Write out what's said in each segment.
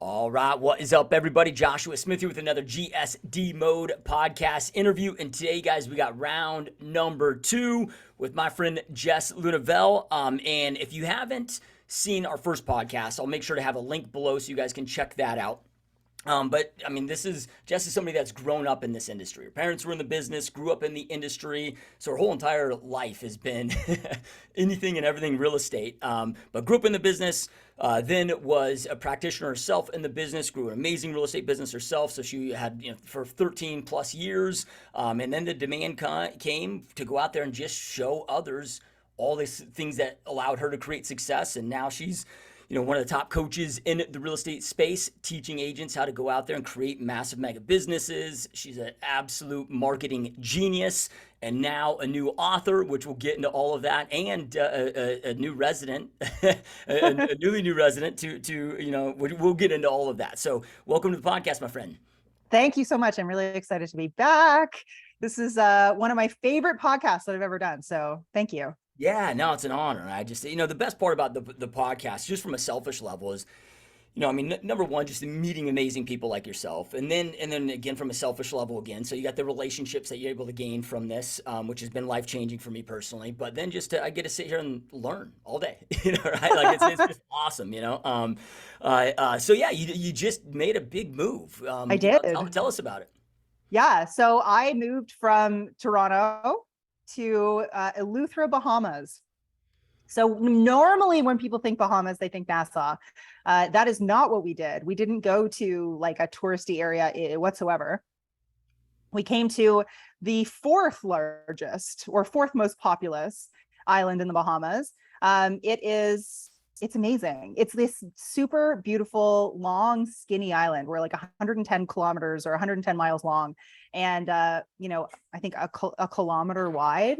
All right, what is up, everybody? Joshua Smith here with another GSD Mode Podcast Interview. And today, guys, we got round number 2 with my friend Jess Lenouvel. And if you haven't seen our first podcast, I'll make sure to have a link below so you guys can check that out. But I mean, Jess is somebody that's grown up in this industry. Her parents were in the business, grew up in the industry, so her whole entire life has been anything and everything real estate. But grew up in the business, then was a practitioner herself in the business, grew an amazing real estate business herself. So she had, for 13 plus years, and then the demand came to go out there and just show others all these things that allowed her to create success. And now she's one of the top coaches in the real estate space, teaching agents how to go out there and create massive mega businesses. She's an absolute marketing genius, and now a new author, which we'll get into all of that, and a new resident, a newly new resident we'll get into all of that. So welcome to the podcast, my friend. Thank you so much. I'm really excited to be back. This is one of my favorite podcasts that I've ever done. So thank you. Yeah, no, it's an honor. I just, the best part about the podcast, just from a selfish level, is, number one, just meeting amazing people like yourself. And then again, from a selfish level again. So you got the relationships that you're able to gain from this, which has been life-changing for me personally. But then I get to sit here and learn all day, right? Like it's just awesome, So yeah, you just made a big move. I did. Tell us about it. Yeah. So I moved from Toronto to Eleuthera, Bahamas. So normally when people think Bahamas, they think Nassau. That is not what we did. We didn't go to like a touristy area whatsoever. We came to the fourth largest or fourth most populous island in the Bahamas. It's amazing. It's this super beautiful, long, skinny island. We're like 110 kilometers or 110 miles long. And, I think a kilometer wide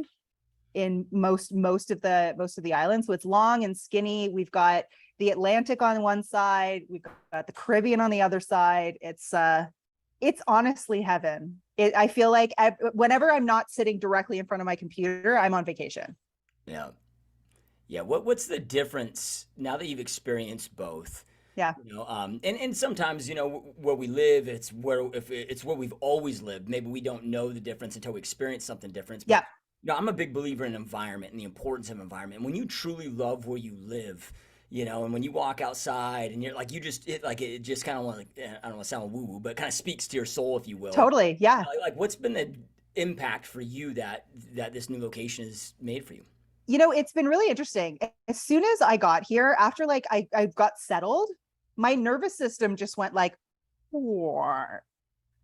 in most of the island. So it's long and skinny. We've got the Atlantic on one side. We've got the Caribbean on the other side. It's honestly heaven. I feel like whenever I'm not sitting directly in front of my computer, I'm on vacation. Yeah. Yeah. What's the difference now that you've experienced both? Yeah. And sometimes, where we live, it's where we've always lived. Maybe we don't know the difference until we experience something different. But, yeah. I'm a big believer in environment and the importance of environment. And when you truly love where you live, and when you walk outside and you're like, it just kind of like, I don't want to sound woo woo, but kind of speaks to your soul, if you will. Totally. Yeah. Like what's been the impact for you that this new location has made for you? It's been really interesting. As soon as I got here, after like I got settled, my nervous system just went like,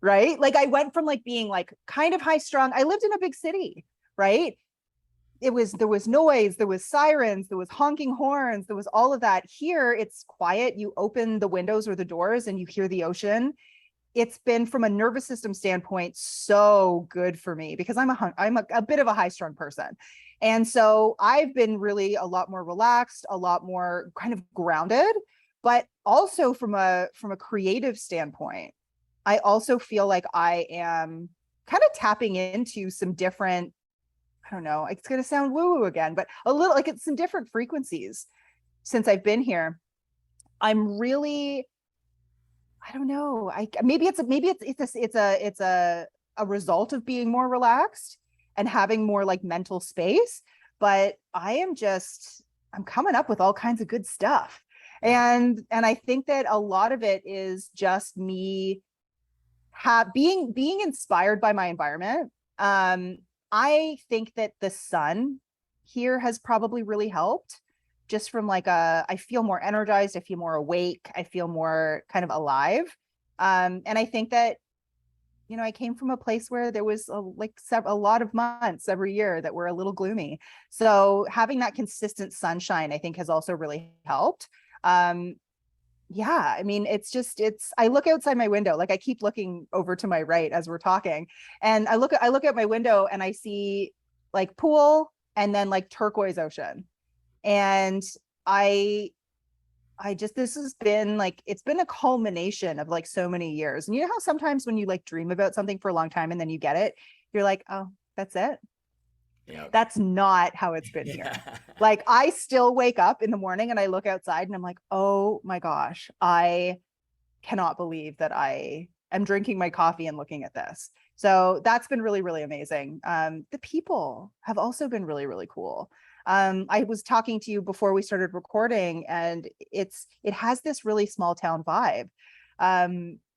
right? Like I went from like being like kind of high strung. I lived in a big city, right? There was noise, there was sirens, there was honking horns, there was all of that. Here it's quiet. You open the windows or the doors and you hear the ocean. It's been, from a nervous system standpoint, so good for me because I'm a bit of a high strung person. And so I've been really a lot more relaxed, a lot more kind of grounded, but also from a creative standpoint, I also feel like I am kind of tapping into some different, I don't know, it's going to sound woo-woo again, but a little like it's some different frequencies since I've been here. I'm really, I don't know. Maybe it's a result of being more relaxed and having more like mental space, but I'm coming up with all kinds of good stuff. And I think that a lot of it is just me being inspired by my environment. I think that the sun here has probably really helped, just from like I feel more energized, I feel more awake, I feel more kind of alive. And I think that, I came from a place where there was a lot of months every year that were a little gloomy. So having that consistent sunshine, I think, has also really helped. Yeah, I mean, I look outside my window, like I keep looking over to my right as we're talking, and I look out my window and I see like pool and then like turquoise ocean. And this has been like, it's been a culmination of like so many years. And you know how sometimes when you like dream about something for a long time and then you get it, you're like, oh, that's it. Yep. That's not how it's been here. Like I still wake up in the morning and I look outside and I'm like, oh my gosh, I cannot believe that I am drinking my coffee and looking at this. So that's been really, really amazing. The people have also been really, really cool. I was talking to you before we started recording, and it has this really small town vibe.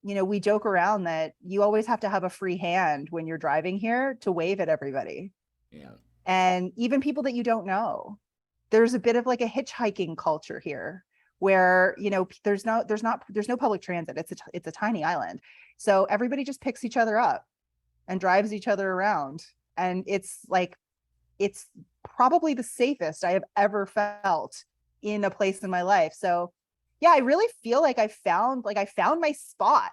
We joke around that you always have to have a free hand when you're driving here to wave at everybody. Yeah. And even people that you don't know. There's a bit of like a hitchhiking culture here where, there's no public transit. It's a tiny island. So everybody just picks each other up and drives each other around. And it's probably the safest I have ever felt in a place in my life. So yeah, I really feel like I found my spot.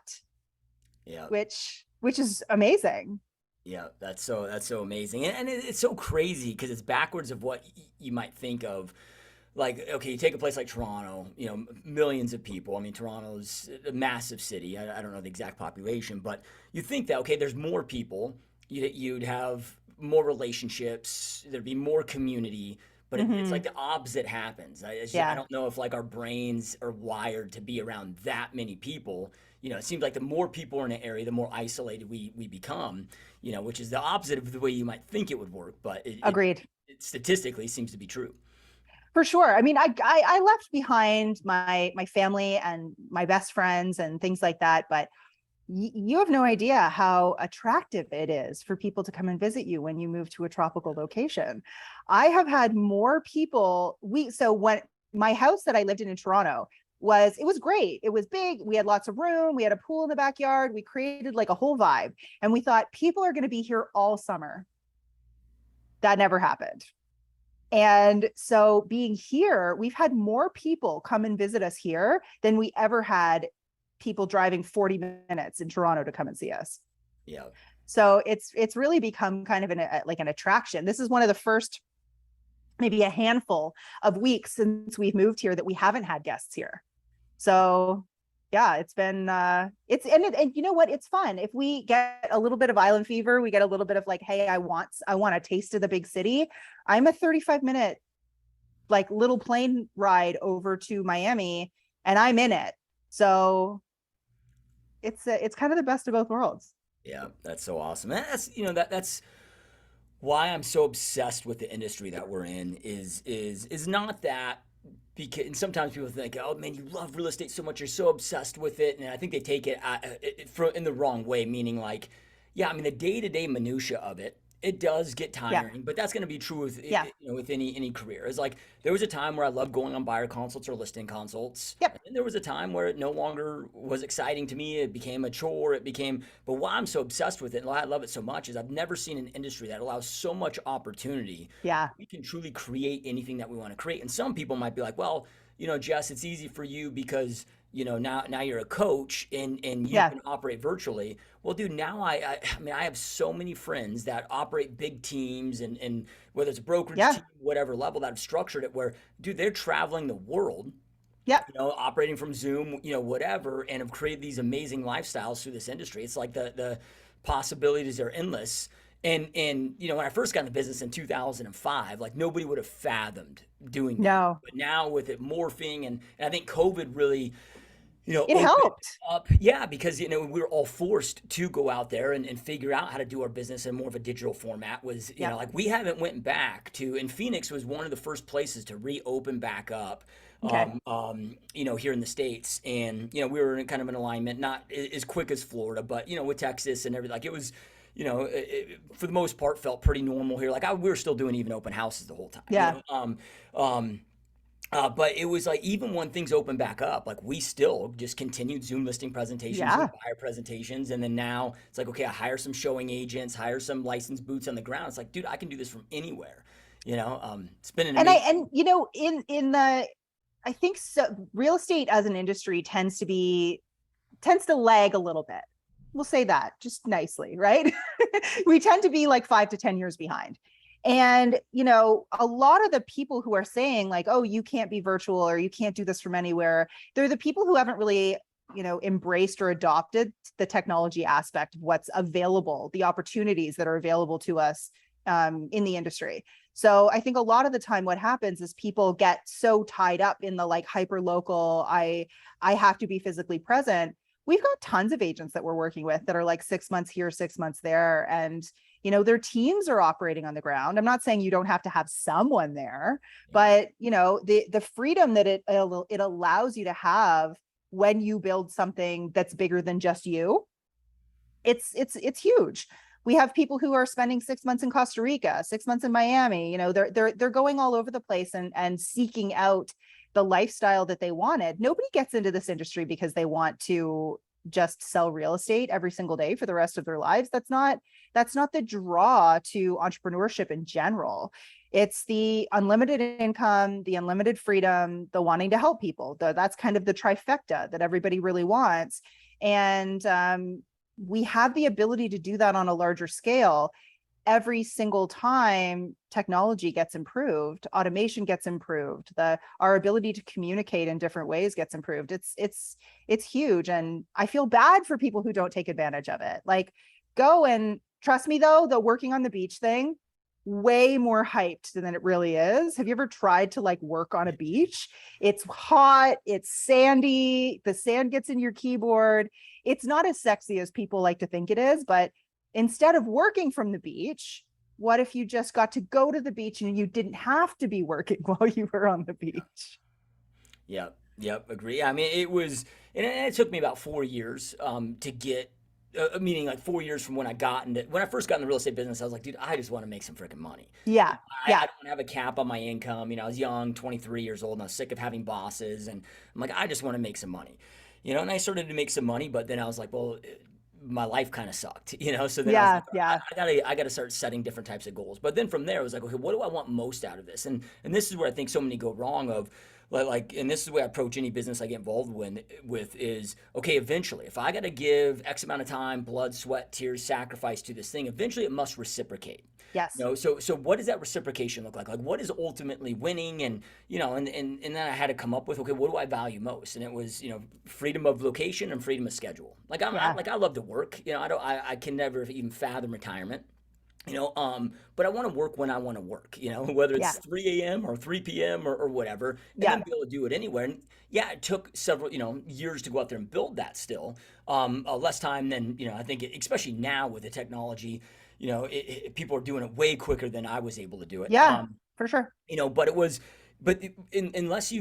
Yeah. Which is amazing. Yeah, that's so amazing, and it's so crazy because it's backwards of what you might think of. Like, okay, you take a place like Toronto, millions of people. I mean, Toronto's a massive city. I don't know the exact population, but you think that, okay, there's more people, you'd have more relationships, there'd be more community, but it's like the opposite happens. I don't know if like our brains are wired to be around that many people. It seems like the more people are in an area, the more isolated we become, which is the opposite of the way you might think it would work. But Agreed. It statistically seems to be true. For sure. I mean, I left behind my family and my best friends and things like that, but you have no idea how attractive it is for people to come and visit you when you move to a tropical location. I have had more people. So when my house that I lived in Toronto it was great. It was big. We had lots of room. We had a pool in the backyard. We created like a whole vibe. And we thought people are going to be here all summer. That never happened. And so being here, we've had more people come and visit us here than we ever had people driving 40 minutes in Toronto to come and see us. Yeah. So it's really become kind of an attraction. This is one of the first, maybe a handful of weeks since we've moved here that we haven't had guests here. So yeah, it's been, and you know what? It's fun. If we get a little bit of island fever, we get a little bit of like, hey, I want a taste of the big city. I'm a 35-minute like little plane ride over to Miami and I'm in it. So it's kind of the best of both worlds. Yeah, that's so awesome. That's why I'm so obsessed with the industry that we're in is not that. Because and sometimes people think, oh man, you love real estate so much, you're so obsessed with it, and I think they take it in the wrong way. Meaning, like, yeah, I mean the day-to-day minutia of it, it does get tiring, but that's going to be true with with any career. It's like there was a time where I loved going on buyer consults or listing consults. Yep. And there was a time where it no longer was exciting to me. It became a chore. But why I'm so obsessed with it and why I love it so much is I've never seen an industry that allows so much opportunity. Yeah. We can truly create anything that we want to create. And some people might be like, well, Jess, it's easy for you because now you're a coach and you can operate virtually. Well, dude, now I mean, I have so many friends that operate big teams and whether it's a brokerage team, whatever level that have structured it where, dude, they're traveling the world, operating from Zoom, whatever, and have created these amazing lifestyles through this industry. It's like the possibilities are endless. And when I first got in the business in 2005, like nobody would have fathomed doing that. But now with it morphing and I think COVID really, it helped up. Yeah, because we were all forced to go out there and figure out how to do our business in more of a digital format. Was like we haven't went back to, and Phoenix was one of the first places to reopen back up. Okay. Here in the States, and we were in kind of an alignment, not as quick as Florida, but with Texas and everything, like it was. It, for the most part, felt pretty normal here. Like we were still doing even open houses the whole time. Yeah. But it was like even when things opened back up, like we still just continued Zoom listing presentations, Zoom buyer presentations, and then now it's like, okay, I hire some showing agents, hire some licensed boots on the ground. It's like, dude, I can do this from anywhere. It's been an amazing. In the, I think so. Real estate as an industry tends to lag a little bit. We'll say that just nicely, right? We tend to be like 5 to 10 years behind. And, a lot of the people who are saying like, oh, you can't be virtual or you can't do this from anywhere, they're the people who haven't really, embraced or adopted the technology aspect of what's available, the opportunities that are available to us in the industry. So I think a lot of the time what happens is people get so tied up in the like hyper local, I have to be physically present. We've got tons of agents that we're working with that are like 6 months here, 6 months there. And, you know, their teams are operating on the ground. I'm not saying you don't have to have someone there, but, you know, the freedom that it allows you to have when you build something that's bigger than just you, it's huge. We have people who are spending 6 months in Costa Rica, 6 months in Miami. You know, they're going all over the place and seeking out the lifestyle that they wanted. Nobody gets into this industry because they want to just sell real estate every single day for the rest of their lives. That's not the draw to entrepreneurship in general. It's the unlimited income, the unlimited freedom, the wanting to help people. That's kind of the trifecta that everybody really wants. And we have the ability to do that on a larger scale. Every single time technology gets improved, automation gets improved, our ability to communicate in different ways gets improved. It's huge. And I feel bad for people who don't take advantage of it. Like, go and trust me though, the working on the beach thing, way more hyped than it really is. Have you ever tried to like work on a beach? It's hot, it's sandy, the sand gets in your keyboard. It's not as sexy as people like to think it is, but instead of working from the beach, what if you just got to go to the beach and you didn't have to be working while you were on the beach? Yep. Agree. I mean, and it took me about 4 years to get, meaning like 4 years from when I first got in the real estate business. I was like, dude, I just want to make some freaking money. Yeah. I don't want to have a cap on my income. You know, I was young, 23 years old, and I was sick of having bosses. And I'm like, I just want to make some money. You know, and I started to make some money, but then I was like, well, my life kind of sucked, you know? So then I was like, I gotta start setting different types of goals. But then from there, I was like, okay, what do I want most out of this? And this is where I think so many go wrong of like, and this is the way I approach any business I get involved with is, okay, eventually, if I gotta give X amount of time, blood, sweat, tears, sacrifice to this thing, eventually it must reciprocate. Yes. You know, so what does that reciprocation look like? Like, what is ultimately winning? And, you know, and then I had to come up with, okay, what do I value most? And it was, you know, freedom of location and freedom of schedule. Like, I love to work. You know, I can never even fathom retirement. You know, but I want to work when I want to work, you know, whether it's 3 a.m. or 3 p.m. or whatever, and then be able to do it anywhere. And yeah, it took several, you know, years to go out there and build that still. Less time than, you know, I think, especially now with the technology, you know, people are doing it way quicker than I was able to do it. Yeah, for sure. You know, unless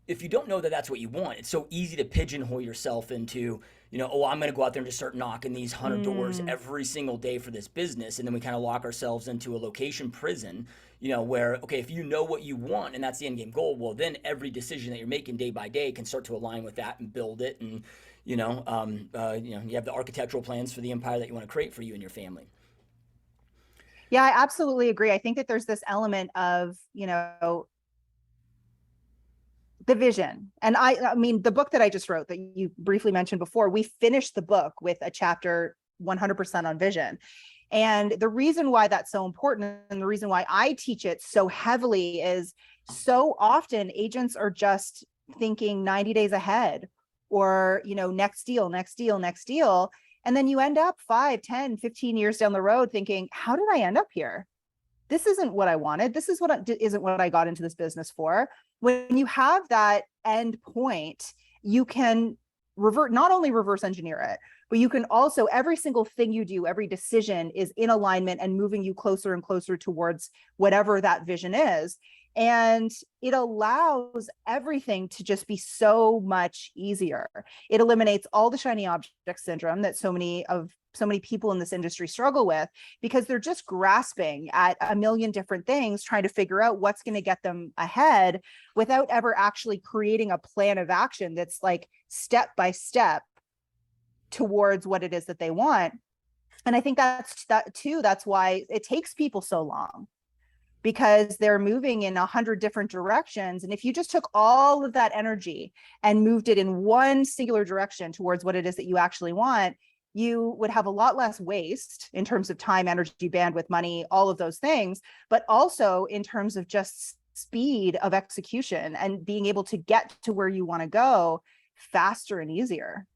if you don't know that that's what you want, it's so easy to pigeonhole yourself into, you know, oh, I'm going to go out there and just start knocking these 100 doors every single day for this business. And then we kind of lock ourselves into a location prison, you know, where, okay, if you know what you want and that's the end game goal, well, then every decision that you're making day by day can start to align with that and build it. And, you know, you have the architectural plans for the empire that you want to create for you and your family. Yeah, I absolutely agree. I think that there's this element of, you know, the vision. And I mean, the book that I just wrote that you briefly mentioned before, we finished the book with a chapter 100% on vision. And the reason why that's so important and the reason why I teach it so heavily is so often agents are just thinking 90 days ahead or, you know, next deal. And then you end up 5, 10, 15 years down the road thinking, how did I end up here? This isn't what I wanted. This isn't what I got into this business for. When you have that end point, you can not only reverse engineer it, but you can also, every single thing you do, every decision is in alignment and moving you closer and closer towards whatever that vision is. And it allows everything to just be so much easier. It eliminates all the shiny object syndrome that so many people in this industry struggle with, because they're just grasping at a million different things, trying to figure out what's going to get them ahead without ever actually creating a plan of action that's like step by step towards what it is that they want. And I think that's why it takes people so long, because they're moving in 100 different directions. And if you just took all of that energy and moved it in one singular direction towards what it is that you actually want, you would have a lot less waste in terms of time, energy, bandwidth, money, all of those things, but also in terms of just speed of execution and being able to get to where you want to go faster and easier.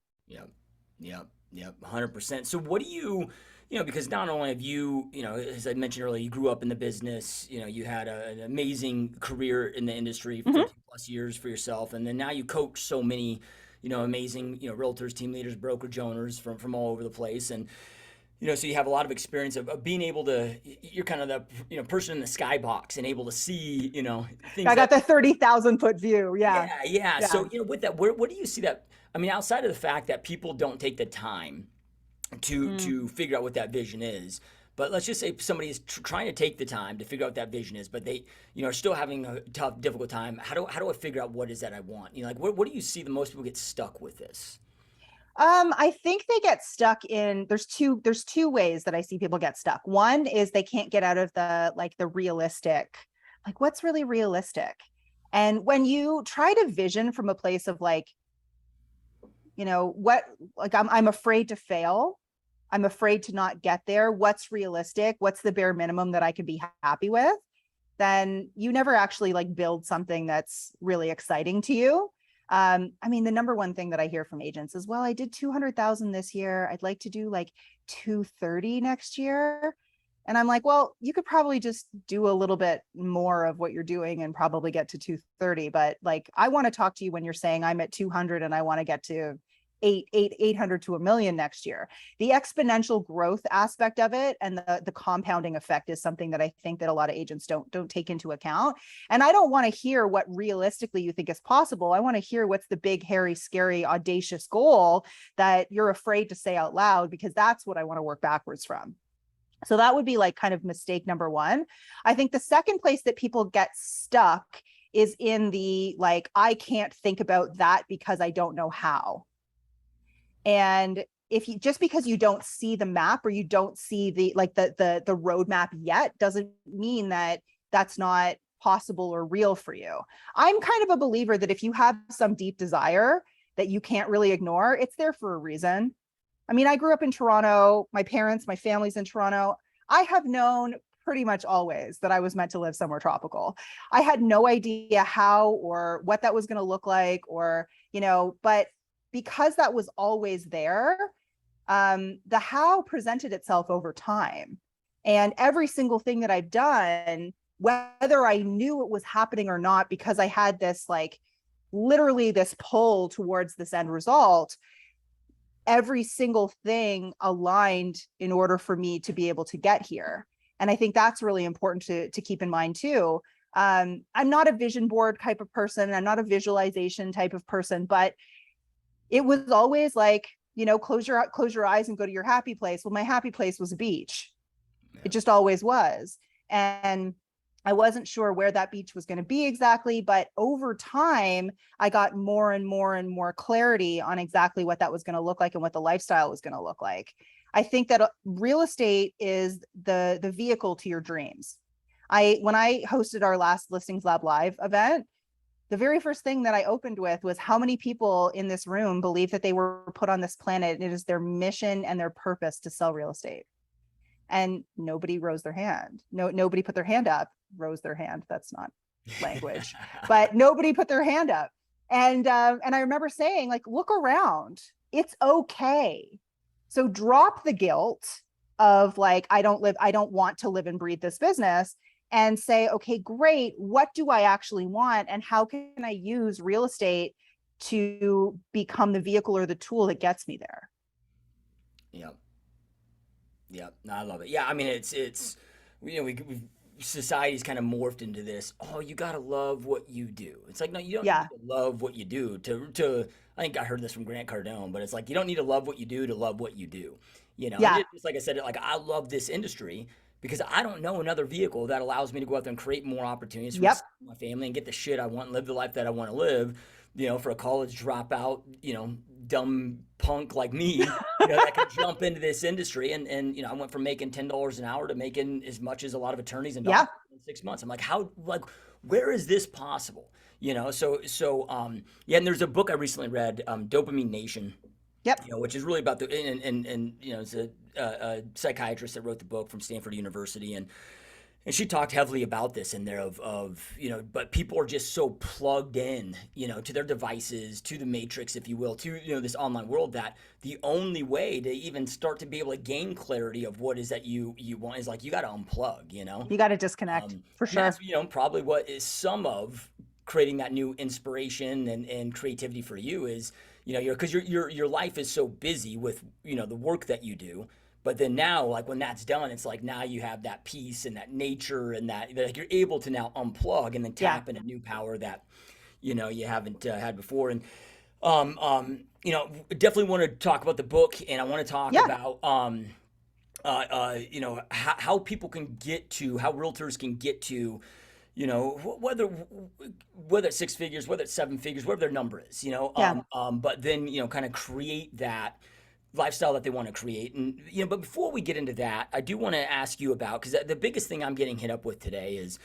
Yeah. Yep, 100%. So what do you know, because not only have you, you know, as I mentioned earlier, you grew up in the business, you know, you had an amazing career in the industry, Mhm. 15 plus years for yourself, and then now you coach so many, you know, amazing, you know, realtors, team leaders, brokerage owners from all over the place. And, you know, so you have a lot of experience of being able to, you're kind of the, you know, person in the skybox and able to see, you know, things I that, got the 30,000 foot view. Yeah. yeah, yeah. Yeah. So, you know, with that, what do you see that, I mean, outside of the fact that people don't take the time Mm. to figure out what that vision is. But let's just say somebody is trying to take the time to figure out what that vision is, but they, you know, are still having a tough, difficult time. How do I figure out what is that I want? You know, like what do you see the most people get stuck with this? I think they get stuck in there's two ways that I see people get stuck. One is they can't get out of the realistic, like what's really realistic. And when you try to vision from a place of like, what, like I'm afraid to fail. I'm afraid to not get there. What's realistic? What's the bare minimum that I can be happy with? Then you never actually like build something that's really exciting to you. I mean, the number one thing that I hear from agents is, well, I did 200,000 this year. I'd like to do like 230 next year. And I'm like, well, you could probably just do a little bit more of what you're doing and probably get to 230. But like, I want to talk to you when you're saying I'm at 200 and I want to get to 800 to a million next year. The exponential growth aspect of it and the compounding effect is something that I think that a lot of agents don't take into account. And I don't want to hear what realistically you think is possible. I want to hear what's the big, hairy, scary, audacious goal that you're afraid to say out loud, because that's what I want to work backwards from. So that would be like kind of mistake number one. I think the second place that people get stuck is in the like, I can't think about that because I don't know how. And if you, just because you don't see the map or you don't see the roadmap yet, doesn't mean that that's not possible or real for you. I'm kind of a believer that if you have some deep desire that you can't really ignore, it's there for a reason. I mean, I grew up in Toronto. My parents, my family's in Toronto. I have known pretty much always that I was meant to live somewhere tropical. I had no idea how or what that was going to look like, or, but because that was always there, the how presented itself over time. And every single thing that I've done, whether I knew it was happening or not, because I had this like literally this pull towards this end result, every single thing aligned in order for me to be able to get here. And I think that's really important to keep in mind too. I'm not a vision board type of person. I'm not a visualization type of person, but it was always like, close your eyes and go to your happy place. Well, my happy place was a beach. Yeah. It just always was. And I wasn't sure where that beach was going to be exactly, but over time, I got more and more and more clarity on exactly what that was going to look like and what the lifestyle was going to look like. I think that real estate is the vehicle to your dreams. When I hosted our last Listings Lab Live event, the very first thing that I opened with was how many people in this room believe that they were put on this planet and it is their mission and their purpose to sell real estate. And nobody rose their hand. Nobody put their hand up, rose their hand. That's not language, but nobody put their hand up. And I remember saying, like, look around, it's okay. So drop the guilt of like, I don't want to live and breathe this business, and say, okay, great. What do I actually want? And how can I use real estate to become the vehicle or the tool that gets me there? Yep. Yep. No, I love it. Yeah. I mean, it's, we've society's kind of morphed into this. Oh, you got to love what you do. It's like, no, you don't Yeah. need to love what you do I think I heard this from Grant Cardone, but it's like, you don't need to love what you do to love what you do. And Yeah. just like I said, like I love this industry because I don't know another vehicle that allows me to go out there and create more opportunities for Yep. my family and get the shit I want and live the life that I want to live. For a college dropout, dumb punk like me, that can jump into this industry. And I went from making $10 an hour to making as much as a lot of attorneys and Yeah. doctors in 6 months. I'm like, where is this possible? Yeah. And there's a book I recently read, Dopamine Nation, Yep. which is really about and it's a psychiatrist that wrote the book from Stanford University. And And she talked heavily about this in there of, but people are just so plugged in, to their devices, to the matrix, if you will, to, this online world, that the only way to even start to be able to gain clarity of what is that you want is like, you got to unplug, You got to disconnect for and that's, sure. probably what is some of creating that new inspiration and creativity for you is, because your life is so busy with, the work that you do. But then now, like when that's done, it's like now you have that peace and that nature and that like you're able to now unplug and then Yeah. tap into new power that you haven't had before. And definitely want to talk about the book, and I want to talk Yeah. about how people can get to how realtors can get to whether it's six figures, whether it's seven figures, whatever their number is, Yeah. but then kind of create that lifestyle that they want to create. And but before we get into that, I do want to ask you about, because the biggest thing I'm getting hit up with today is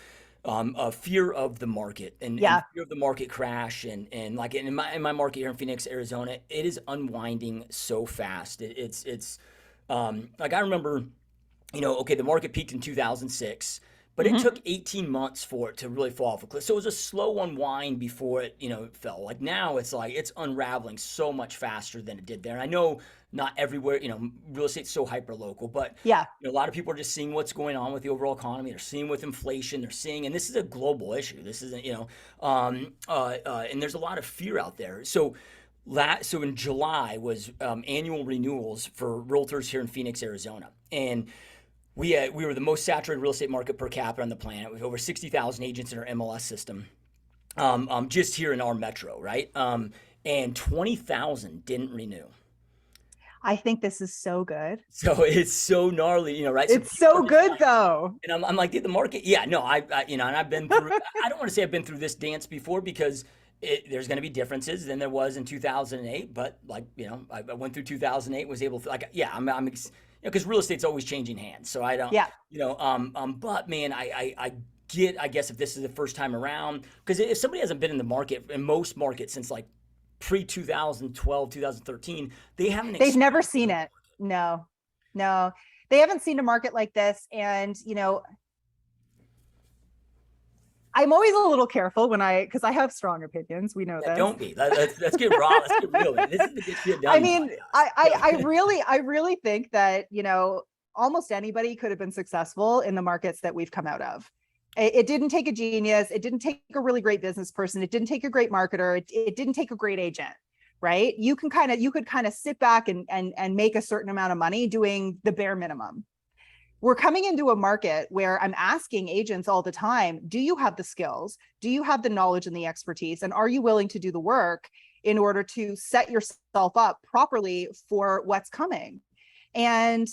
a fear of the market and Yeah. fear of the market crash, and like in my market here in Phoenix, Arizona, it is unwinding so fast. It's like I remember, okay, the market peaked in 2006. But it Hmm. took 18 months for it to really fall off a cliff. So it was a slow unwind before it, fell. Like now it's like it's unraveling so much faster than it did there. And I know not everywhere, real estate's so hyper local, but Yeah. a lot of people are just seeing what's going on with the overall economy. They're seeing with inflation. They're seeing, and this is a global issue. This isn't, and there's a lot of fear out there. So in July was annual renewals for realtors here in Phoenix, Arizona, and we were the most saturated real estate market per capita on the planet with over 60,000 agents in our MLS system, just here in our metro, right? And 20,000 didn't renew. I think this is so good. So it's so gnarly, right? So It's people are so just good like, though. and I'm like, did the market? Yeah, no, and I've been through. I don't want to say I've been through this dance before because there's going to be differences than there was in 2008. But like, I went through 2008, was able to like, yeah, I'm because real estate's always changing hands. So I don't, Yeah. but man, I get, I guess if this is the first time around, because if somebody hasn't been in the market in most markets since like pre 2012, 2013, they haven't They've never experienced seen it. No, no, they haven't seen a market like this. And, I'm always a little careful because I have strong opinions. We know Yeah, this. don't be. Let's get raw. Let's get real. This is to get shit done. I mean, I really think that, almost anybody could have been successful in the markets that we've come out of. It didn't take a genius. It didn't take a really great business person. It didn't take a great marketer. It didn't take a great agent, right? You could kind of sit back and make a certain amount of money doing the bare minimum. We're coming into a market where I'm asking agents all the time, do you have the skills? Do you have the knowledge and the expertise? And are you willing to do the work in order to set yourself up properly for what's coming? And,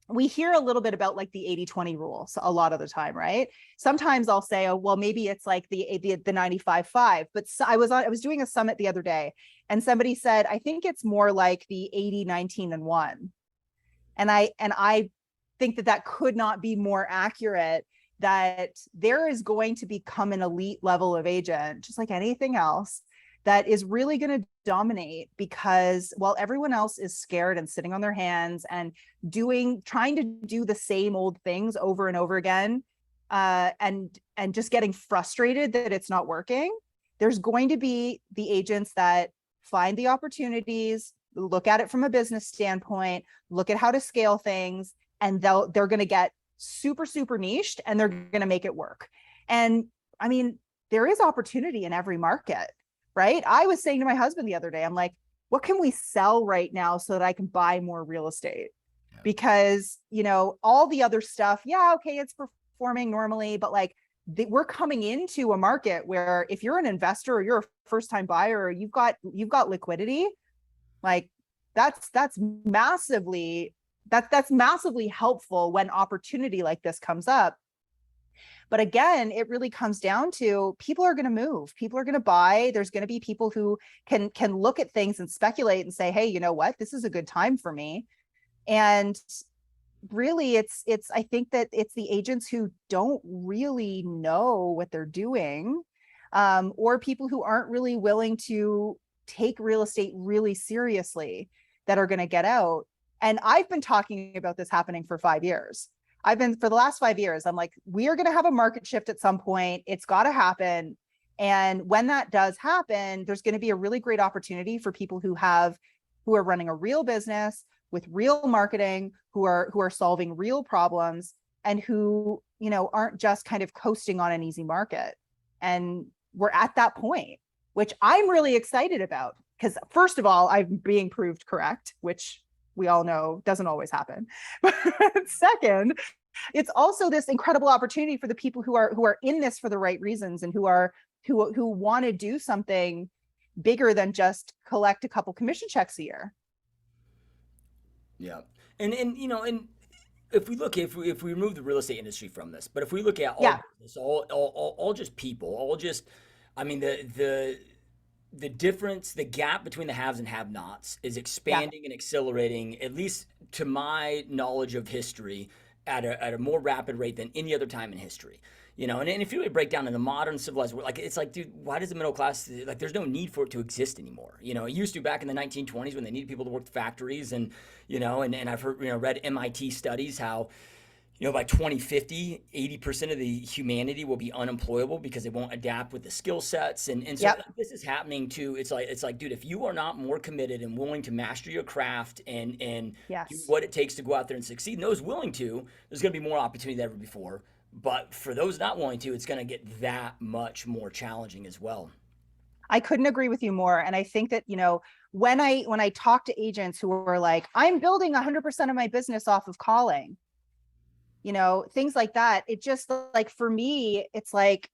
we hear a little bit about like the 80-20 rule a lot of the time, right? Sometimes I'll say, oh, well, maybe it's like the 95-5. But I was doing a summit the other day and somebody said, I think it's more like the 80-19-1. And I think that could not be more accurate, that there is going to become an elite level of agent, just like anything else, that is really going to dominate, because while everyone else is scared and sitting on their hands and trying to do the same old things over and over again, and just getting frustrated that it's not working, there's going to be the agents that find the opportunities, look at it from a business standpoint, look at how to scale things, and they're going to get super, super niched and they're going to make it work. And I mean, there is opportunity in every market, right? I was saying to my husband the other day, I'm like, what can we sell right now so that I can buy more real estate? Yeah. Because, all the other stuff, yeah, okay, it's performing normally, but like we're coming into a market where if you're an investor or you're a first-time buyer, or you've got liquidity, like that's massively helpful when opportunity like this comes up. But again, it really comes down to people are going to move, people are going to buy. There's going to be people who can look at things and speculate and say, hey, you know what, this is a good time for me. And really I think that it's the agents who don't really know what they're doing, or people who aren't really willing to take real estate really seriously, that are going to get out. And I've been talking about this happening for 5 years. I've been for the last 5 years, I'm like, we are going to have a market shift at some point. It's got to happen. And when that does happen, there's going to be a really great opportunity for people who are running a real business with real marketing, who are solving real problems, and who, aren't just kind of coasting on an easy market. And we're at that point, which I'm really excited about, because first of all, I'm being proved correct, which we all know doesn't always happen. But second, it's also this incredible opportunity for the people who are in this for the right reasons, and who want to do something bigger than just collect a couple commission checks a year. Yeah. And if we remove the real estate industry from this, but if we look at all business, all just people, all just, I mean, the difference, the gap between the haves and have-nots is expanding and accelerating, at least to my knowledge of history, at a more rapid rate than any other time in history. And if you really break down in the modern civilized world, it's like, dude, why does the middle class, there's no need for it to exist anymore. It used to back in the 1920s when they needed people to work factories, and I've heard, read MIT studies how, by 2050, 80% of the humanity will be unemployable because they won't adapt with the skill sets. And so this is happening too. It's like, dude, if you are not more committed and willing to master your craft and do what it takes to go out there and succeed, and those willing to, there's going to be more opportunity than ever before. But for those not willing to, it's going to get that much more challenging as well. I couldn't agree with you more. And I think that, when I talk to agents who are like, I'm building 100% of my business off of calling, things like that, it just, like, for me, it's like,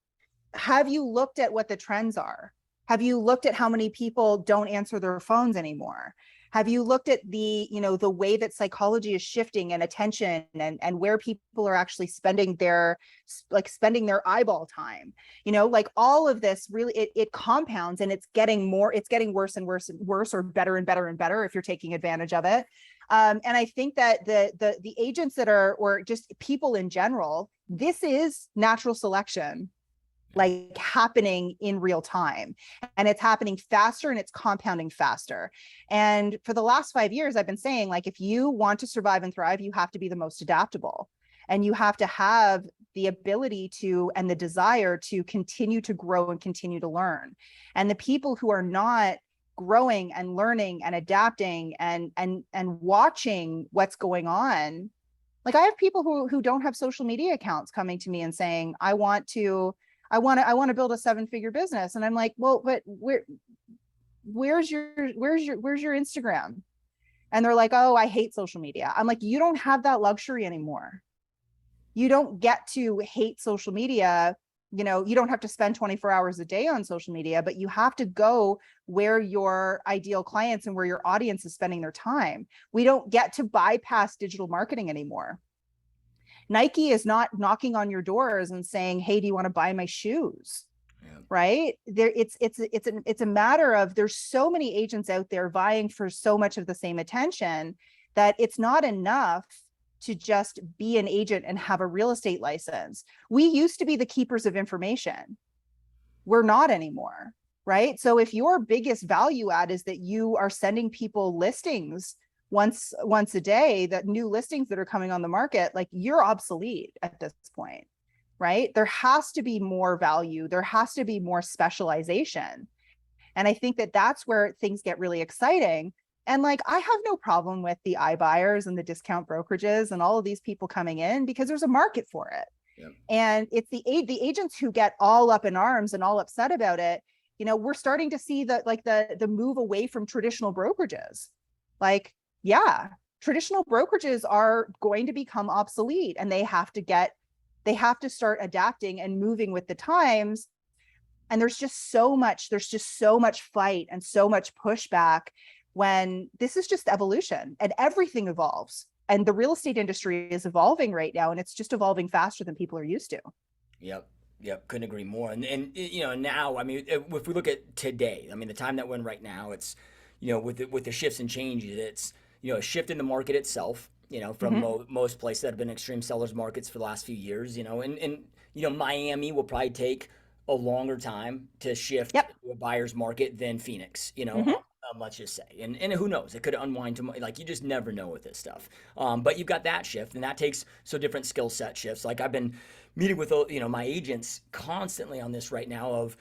have you looked at what the trends are? Have you looked at how many people don't answer their phones anymore? Have you looked at the way that psychology is shifting, and attention, and where people are actually spending their eyeball time? Like, all of this really, it compounds, and it's getting worse and worse and worse, or better and better and better if you're taking advantage of it. And I think that the agents that are, or just people in general, this is natural selection, like, happening in real time, and it's happening faster, and it's compounding faster. And for the last 5 years, I've been saying, like, if you want to survive and thrive, you have to be the most adaptable, and you have to have the ability to, and the desire to, continue to grow and continue to learn. And the people who are not growing and learning and adapting and watching what's going on, like, I have people who don't have social media accounts coming to me and saying, I want to build a 7-figure business. And I'm like, well, but where's your Instagram? And they're like, oh, I hate social media. I'm like, you don't have that luxury anymore. You don't get to hate social media. You don't have to spend 24 hours a day on social media, but you have to go where your ideal clients and where your audience is spending their time. We don't get to bypass digital marketing anymore. Nike is not knocking on your doors and saying, hey, do you want to buy my shoes? Yeah. Right? It's a matter of, there's so many agents out there vying for so much of the same attention, that it's not enough to just be an agent and have a real estate license. We used to be the keepers of information. We're not anymore, right? So if your biggest value add is that you are sending people listings once a day, that new listings that are coming on the market, like, you're obsolete at this point, right? There has to be more value. There has to be more specialization. And I think that that's where things get really exciting. And, like, I have no problem with the iBuyers and the discount brokerages and all of these people coming in, because there's a market for it. Yeah. And it's the agents who get all up in arms and all upset about it. We're starting to see the move away from traditional brokerages. Like, yeah, traditional brokerages are going to become obsolete, and they have to start adapting and moving with the times. And there's just so much fight and so much pushback, when this is just evolution, and everything evolves. And the real estate industry is evolving right now, and it's just evolving faster than people are used to. Yep. Couldn't agree more. And now, I mean, if we look at today, I mean, the time that we're in right now, it's, with the shifts and changes, it's, a shift in the market itself, from most places that have been extreme sellers markets for the last few years, and Miami will probably take a longer time to shift to a buyer's market than Phoenix, let's just say. And who knows? It could unwind to like you just never know with this stuff. But you've got that shift, and that takes so different skill set shifts. Like I've been meeting with my agents constantly on this right now of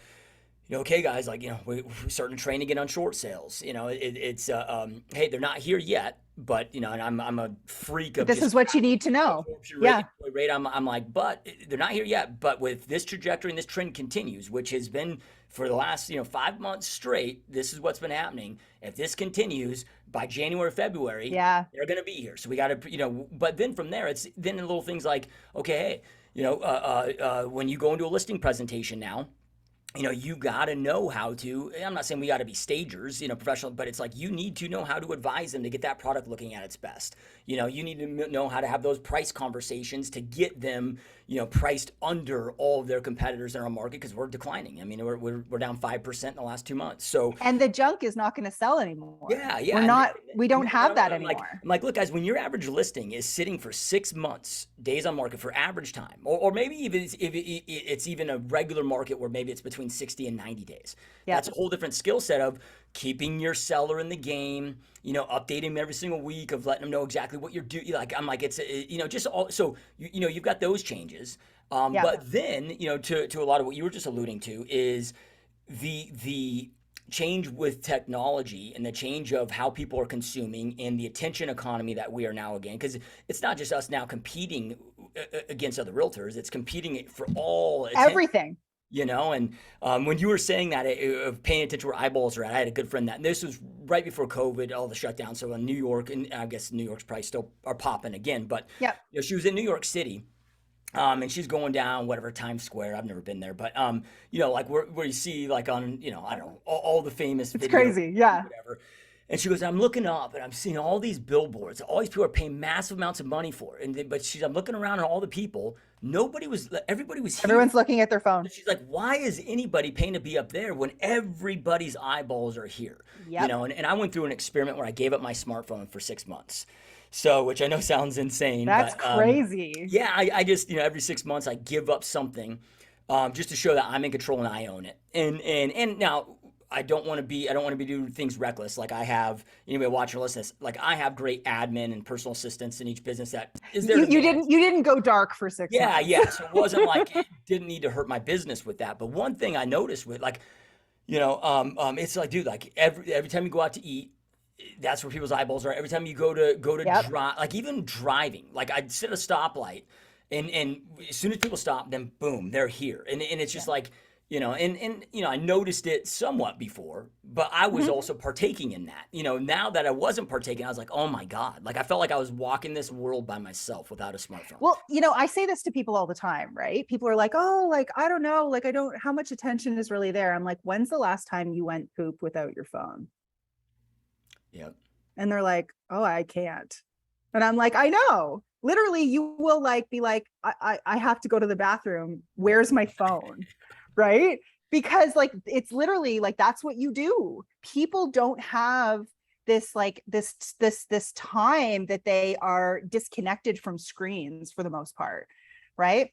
okay, guys, like, we're starting to train again on short sales. It's hey, they're not here yet, but, and I'm a freak of this is what you need to know. Yeah. Rate, I'm like, but they're not here yet. But with this trajectory and this trend continues, which has been for the last, 5 months straight, this is what's been happening. If this continues by January, February, yeah, they're going to be here. So we got to, but then from there, it's then the little things like, okay, hey, when you go into a listing presentation now, you got to know how to, I'm not saying we got to be stagers, professional, but it's like you need to know how to advise them to get that product looking at its best. You need to know how to have those price conversations to get them, priced under all of their competitors in our market because we're declining. I mean, we're down 5% in the last 2 months. So, and the junk is not going to sell anymore. Yeah. We don't have that anymore. I'm like, look, guys, when your average listing is sitting for 6 months, days on market for average time, or maybe even if it's even a regular market where maybe it's between 60 and 90 days. Yeah. That's a whole different skill set of keeping your seller in the game, updating them every single week of letting them know exactly what you're doing. Like, I'm like, it's, just all, so, you've got those changes. But then, to a lot of what you were just alluding to is the change with technology and the change of how people are consuming and the attention economy that we are now again, because it's not just us now competing against other realtors, it's competing for all everything. And when you were saying that, of paying attention where eyeballs are at, I had a good friend and this was right before COVID, all the shutdown. So in New York, and I guess New York's probably still are popping again, but she was in New York City, and she's going down whatever Times Square. I've never been there, but like where you see like on I don't know all the famous. It's crazy, whatever. And she goes, I'm looking up and I'm seeing all these billboards. All these people are paying massive amounts of money for it. But I'm looking around at all the people. Everybody was here. Everyone's looking at their phone. And she's like, why is anybody paying to be up there when everybody's eyeballs are here? Yep. And I went through an experiment where I gave up my smartphone for 6 months. So, which I know sounds insane. That's crazy. Yeah, I just, every 6 months I give up something just to show that I'm in control and I own it. And now, I don't want to be doing things reckless. Like I have, anybody watching or listening, like I have great admin and personal assistants in each business that is there. You didn't go dark for 6 months. Yeah. So it wasn't like it didn't need to hurt my business with that. But one thing I noticed with like, it's like, dude, like every time you go out to eat, that's where people's eyeballs are. Every time you go to drive, like even driving, like I'd sit at a stoplight and as soon as people stop, then boom, they're here. And it's just like, I noticed it somewhat before, but I was also partaking in that. Now that I wasn't partaking, I was like, oh my God. Like I felt like I was walking this world by myself without a smartphone. Well, I say this to people all the time, right? People are like, oh, like, I don't know, like, how much attention is really there? I'm like, when's the last time you went poop without your phone? Yep. And they're like, oh, I can't. And I'm like, I know. Literally, you will like be like, I have to go to the bathroom. Where's my phone? Right? Because like, it's literally like, that's what you do. People don't have this, like this time that they are disconnected from screens for the most part. Right.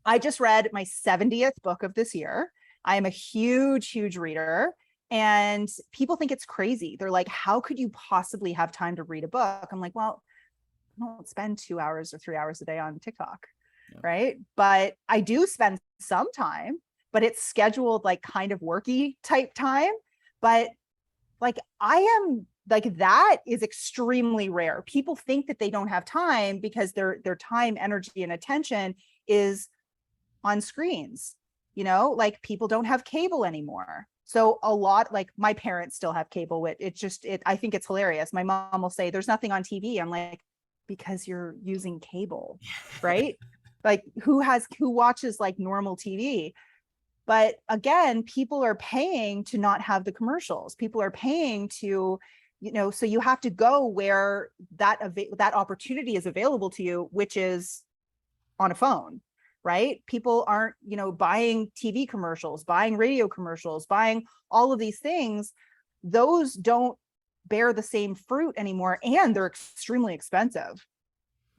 I just read my 70th book of this year. I am a huge reader and people think it's crazy. They're like, how could you possibly have time to read a book? I'm like, well, I don't spend 2 hours or 3 hours a day on TikTok. Yeah. Right. But I do spend some time, but it's scheduled like kind of worky type time. But like I am like, that is extremely rare. People think that they don't have time because their time, energy, and attention is on screens. Like people don't have cable anymore. So a lot, like my parents still have cable. I think it's hilarious. My mom will say, there's nothing on TV. I'm like, because you're using cable, right? Like who watches like normal TV? But again, people are paying to not have the commercials. People are paying to, so you have to go where that opportunity is available to you, which is on a phone, right? People aren't, buying TV commercials, buying radio commercials, buying all of these things. Those don't bear the same fruit anymore, and they're extremely expensive.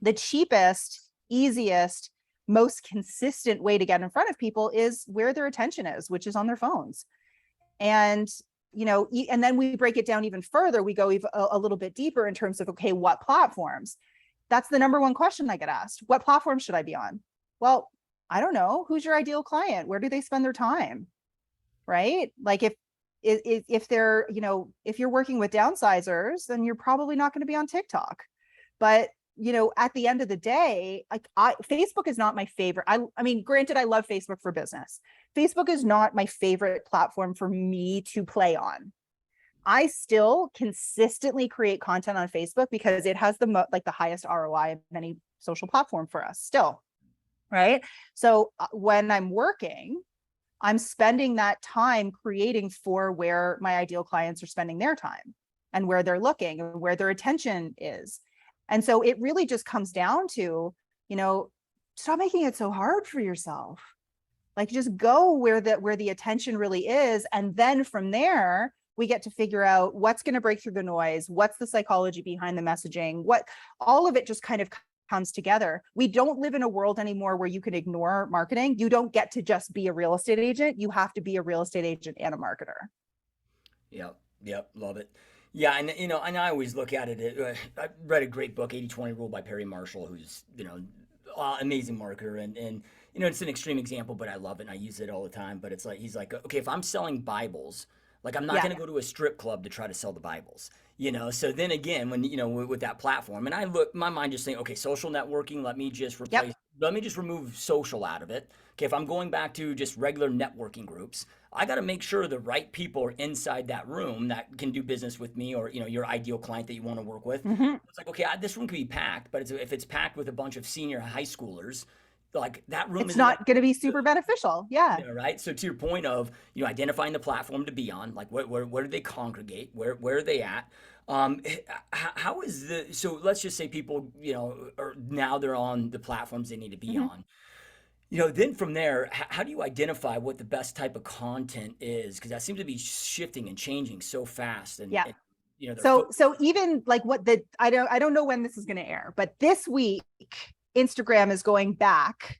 The cheapest, easiest, most consistent way to get in front of people is where their attention is, which is on their phones. And and then we break it down even further. We go a little bit deeper in terms of, okay, what platforms? That's the number one question I get asked. What platform should I be on? Well, I don't know. Who's your ideal client? Where do they spend their time? Right? Like if they're, if you're working with downsizers, then you're probably not going to be on TikTok. But at the end of the day, like Facebook is not my favorite. I mean, granted, I love Facebook for business. Facebook is not my favorite platform for me to play on. I still consistently create content on Facebook because it has the highest ROI of any social platform for us still. Right. So when I'm working, I'm spending that time creating for where my ideal clients are spending their time and where they're looking and where their attention is. And so it really just comes down to, stop making it so hard for yourself. Like just go where the attention really is. And then from there, we get to figure out what's going to break through the noise. What's the psychology behind the messaging? All of it just kind of comes together. We don't live in a world anymore where you can ignore marketing. You don't get to just be a real estate agent. You have to be a real estate agent and a marketer. Yep. Love it. Yeah. And, and I always look at it. I read a great book, 80-20 Rule by Perry Marshall, who's, amazing marketer. And it's an extreme example, but I love it. And I use it all the time. But it's like, he's like, okay, if I'm selling Bibles, like I'm not going to go to a strip club to try to sell the Bibles, So then again, when, with that platform, and my mind just saying, okay, social networking, let me just remove social out of it. Okay, if I'm going back to just regular networking groups, I got to make sure the right people are inside that room that can do business with me, or, your ideal client that you want to work with. Mm-hmm. It's like, okay, this room could be packed, but if it's packed with a bunch of senior high schoolers, like that room it's not going to be super beneficial. Yeah. Right. So to your point of, identifying the platform to be on, like where do they congregate? Where are they at? How is so let's just say people, or now they're on the platforms they need to be on. Then from there, how do you identify what the best type of content is? Because that seems to be shifting and changing so fast. And, so even like I don't know when this is going to air, but this week, Instagram is going back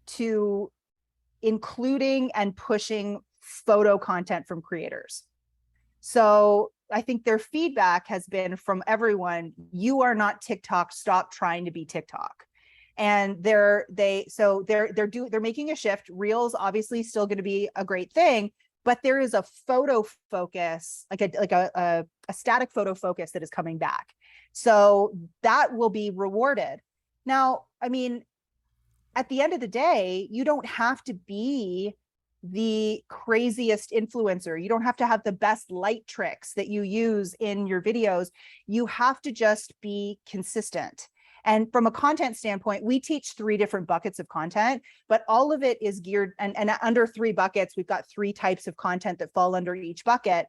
to including and pushing photo content from creators. So I think their feedback has been from everyone, you are not TikTok, stop trying to be TikTok. And they're making a shift. Reels obviously still going to be a great thing, but there is a photo focus, like a static photo focus that is coming back. So that will be rewarded. Now, I mean, at the end of the day, you don't have to be the craziest influencer. You don't have to have the best light tricks that you use in your videos. You have to just be consistent. And from a content standpoint, we teach 3 different buckets of content, but all of it is geared, and under 3 buckets, we've got 3 types of content that fall under each bucket.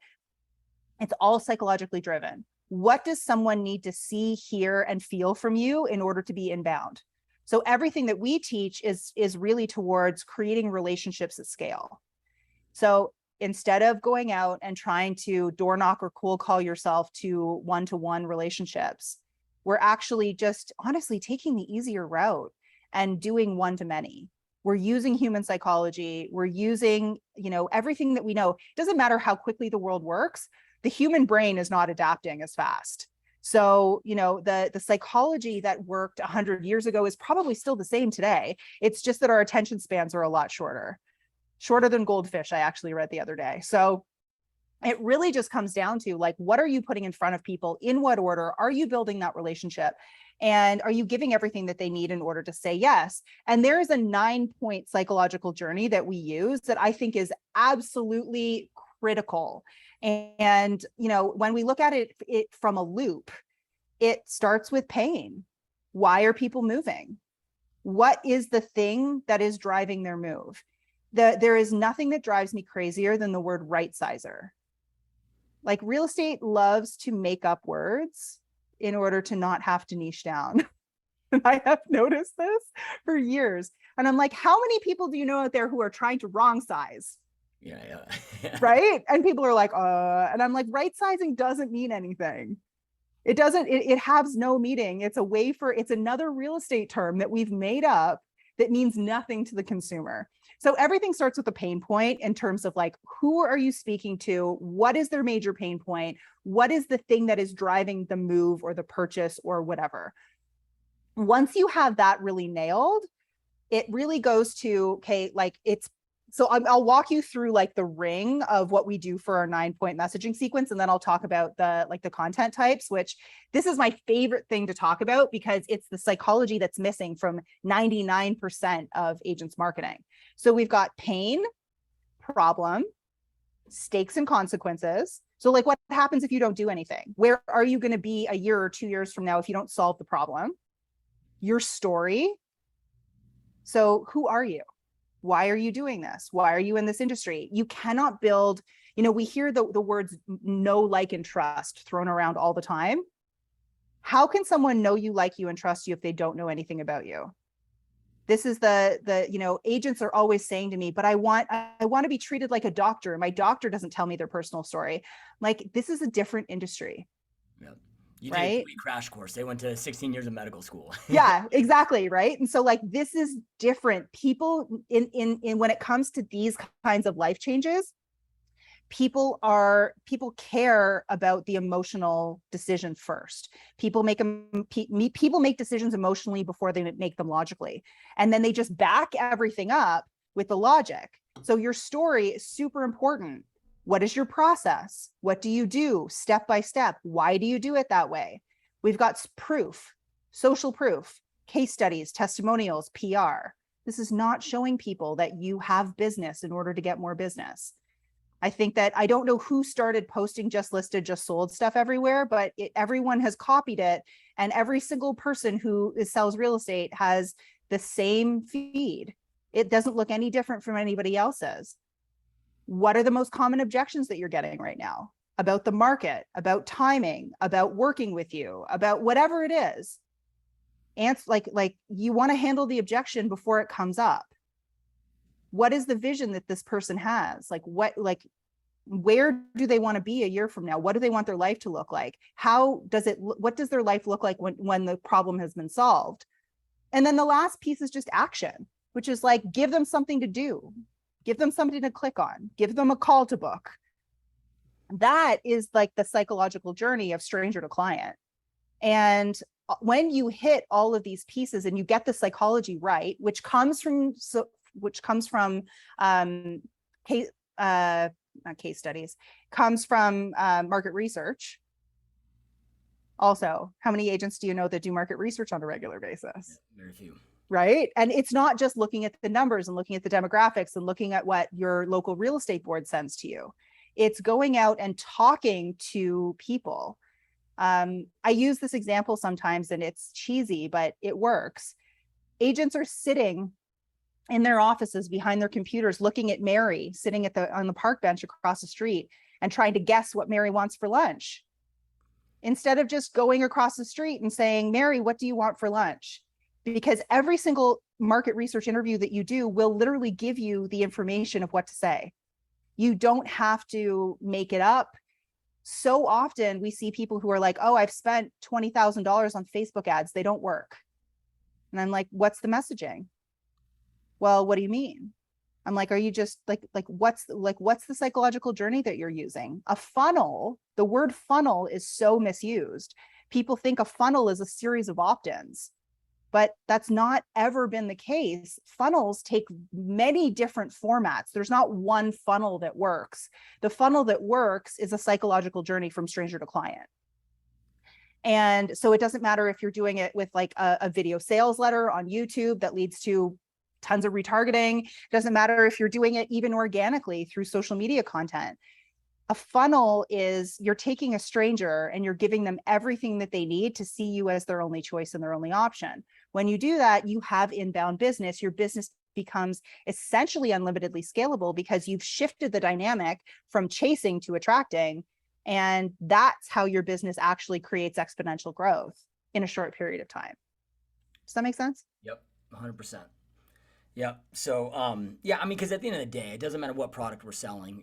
It's all psychologically driven. What does someone need to see, hear, and feel from you in order to be inbound? So everything that we teach is really towards creating relationships at scale. So instead of going out and trying to door knock or cold call yourself to one-to-one relationships, we're actually just honestly taking the easier route and doing one-to-many. We're using human psychology. We're using, everything that we know. It doesn't matter how quickly the world works. The human brain is not adapting as fast. So, the psychology that worked 100 years ago is probably still the same today. It's just that our attention spans are a lot shorter than goldfish, I actually read the other day. So it really just comes down to like, what are you putting in front of people? In what order? Are you building that relationship? And are you giving everything that they need in order to say yes? And there is a 9-point psychological journey that we use that I think is absolutely critical. And, when we look at it from a loop, it starts with pain. Why are people moving? What is the thing that is driving their move? There is nothing that drives me crazier than the word right sizer. Like real estate loves to make up words in order to not have to niche down. And I have noticed this for years. And I'm like, how many people do you know out there who are trying to wrong size? Yeah. Right. And people are like, and I'm like, right sizing doesn't mean anything. It doesn't, it has no meaning. It's another real estate term that we've made up that means nothing to the consumer. So everything starts with a pain point in terms of like, who are you speaking to? What is their major pain point? What is the thing that is driving the move or the purchase or whatever? Once you have that really nailed, it really goes to, okay, like so I'll walk you through like the ring of what we do for our 9-point messaging sequence. And then I'll talk about the content types, which this is my favorite thing to talk about because it's the psychology that's missing from 99% of agents marketing. So we've got pain, problem, stakes and consequences. So like what happens if you don't do anything? Where are you going to be a year or 2 years from now if you don't solve the problem? Your story. So who are you? Why are you doing this? Why are you in this industry? You cannot build, we hear the words know, like, and trust thrown around all the time. How can someone know you, like you, and trust you if they don't know anything about you? This is agents are always saying to me, but I want to be treated like a doctor. My doctor doesn't tell me their personal story. Like, this is a different industry. Yeah. You did a crash course. They went to 16 years of medical school. Yeah, exactly. Right. And so like, this is different. People in when it comes to these kinds of life changes, people care about the emotional decision first. People make decisions emotionally before they make them logically. And then they just back everything up with the logic. So your story is super important. What is your process? What do you do step by step? Why do you do it that way? We've got proof, social proof, case studies, testimonials, PR. This is not showing people that you have business in order to get more business. I think that I don't know who started posting just listed, just sold stuff everywhere, but everyone has copied it. And every single person who sells real estate has the same feed. It doesn't look any different from anybody else's. What are the most common objections that you're getting right now about the market, about timing, about working with you, about whatever it is? And like you want to handle the objection before it comes up. What is the vision that this person has? Where do they want to be a year from now? What do they want their life to look like? What does their life look like when the problem has been solved? And then the last piece is just action, which is like, give them something to do. Give them something to click on, give them a call to book. That is like the psychological journey of stranger to client. And when you hit all of these pieces and you get the psychology right, which comes from not case studies, comes from market research. Also, how many agents do you know that do market research on a regular basis? Very few. Right. And it's not just looking at the numbers and looking at the demographics and looking at what your local real estate board sends to you. It's going out and talking to people. I use this example sometimes and it's cheesy, but it works. Agents are sitting in their offices behind their computers, looking at Mary sitting on the park bench across the street and trying to guess what Mary wants for lunch. Instead of just going across the street and saying, Mary, what do you want for lunch? Because every single market research interview that you do will literally give you the information of what to say. You don't have to make it up. So often we see people who are like, oh, I've spent $20,000 on Facebook ads. They don't work. And I'm like, what's the messaging? Well, what do you mean? I'm like, are you just what's the psychological journey that you're using? A funnel, the word funnel is so misused. People think a funnel is a series of opt-ins. But that's not ever been the case. Funnels take many different formats. There's not one funnel that works. The funnel that works is a psychological journey from stranger to client. And so it doesn't matter if you're doing it with like a video sales letter on YouTube that leads to tons of retargeting. It doesn't matter if you're doing it even organically through social media content. A funnel is you're taking a stranger and you're giving them everything that they need to see you as their only choice and their only option. When you do that, you have inbound business. Your business becomes essentially unlimitedly scalable because you've shifted the dynamic from chasing to attracting. And that's how your business actually creates exponential growth in a short period of time. Does that make sense? Yep, 100%. Yeah. So, yeah, I mean, because at the end of the day, it doesn't matter what product we're selling,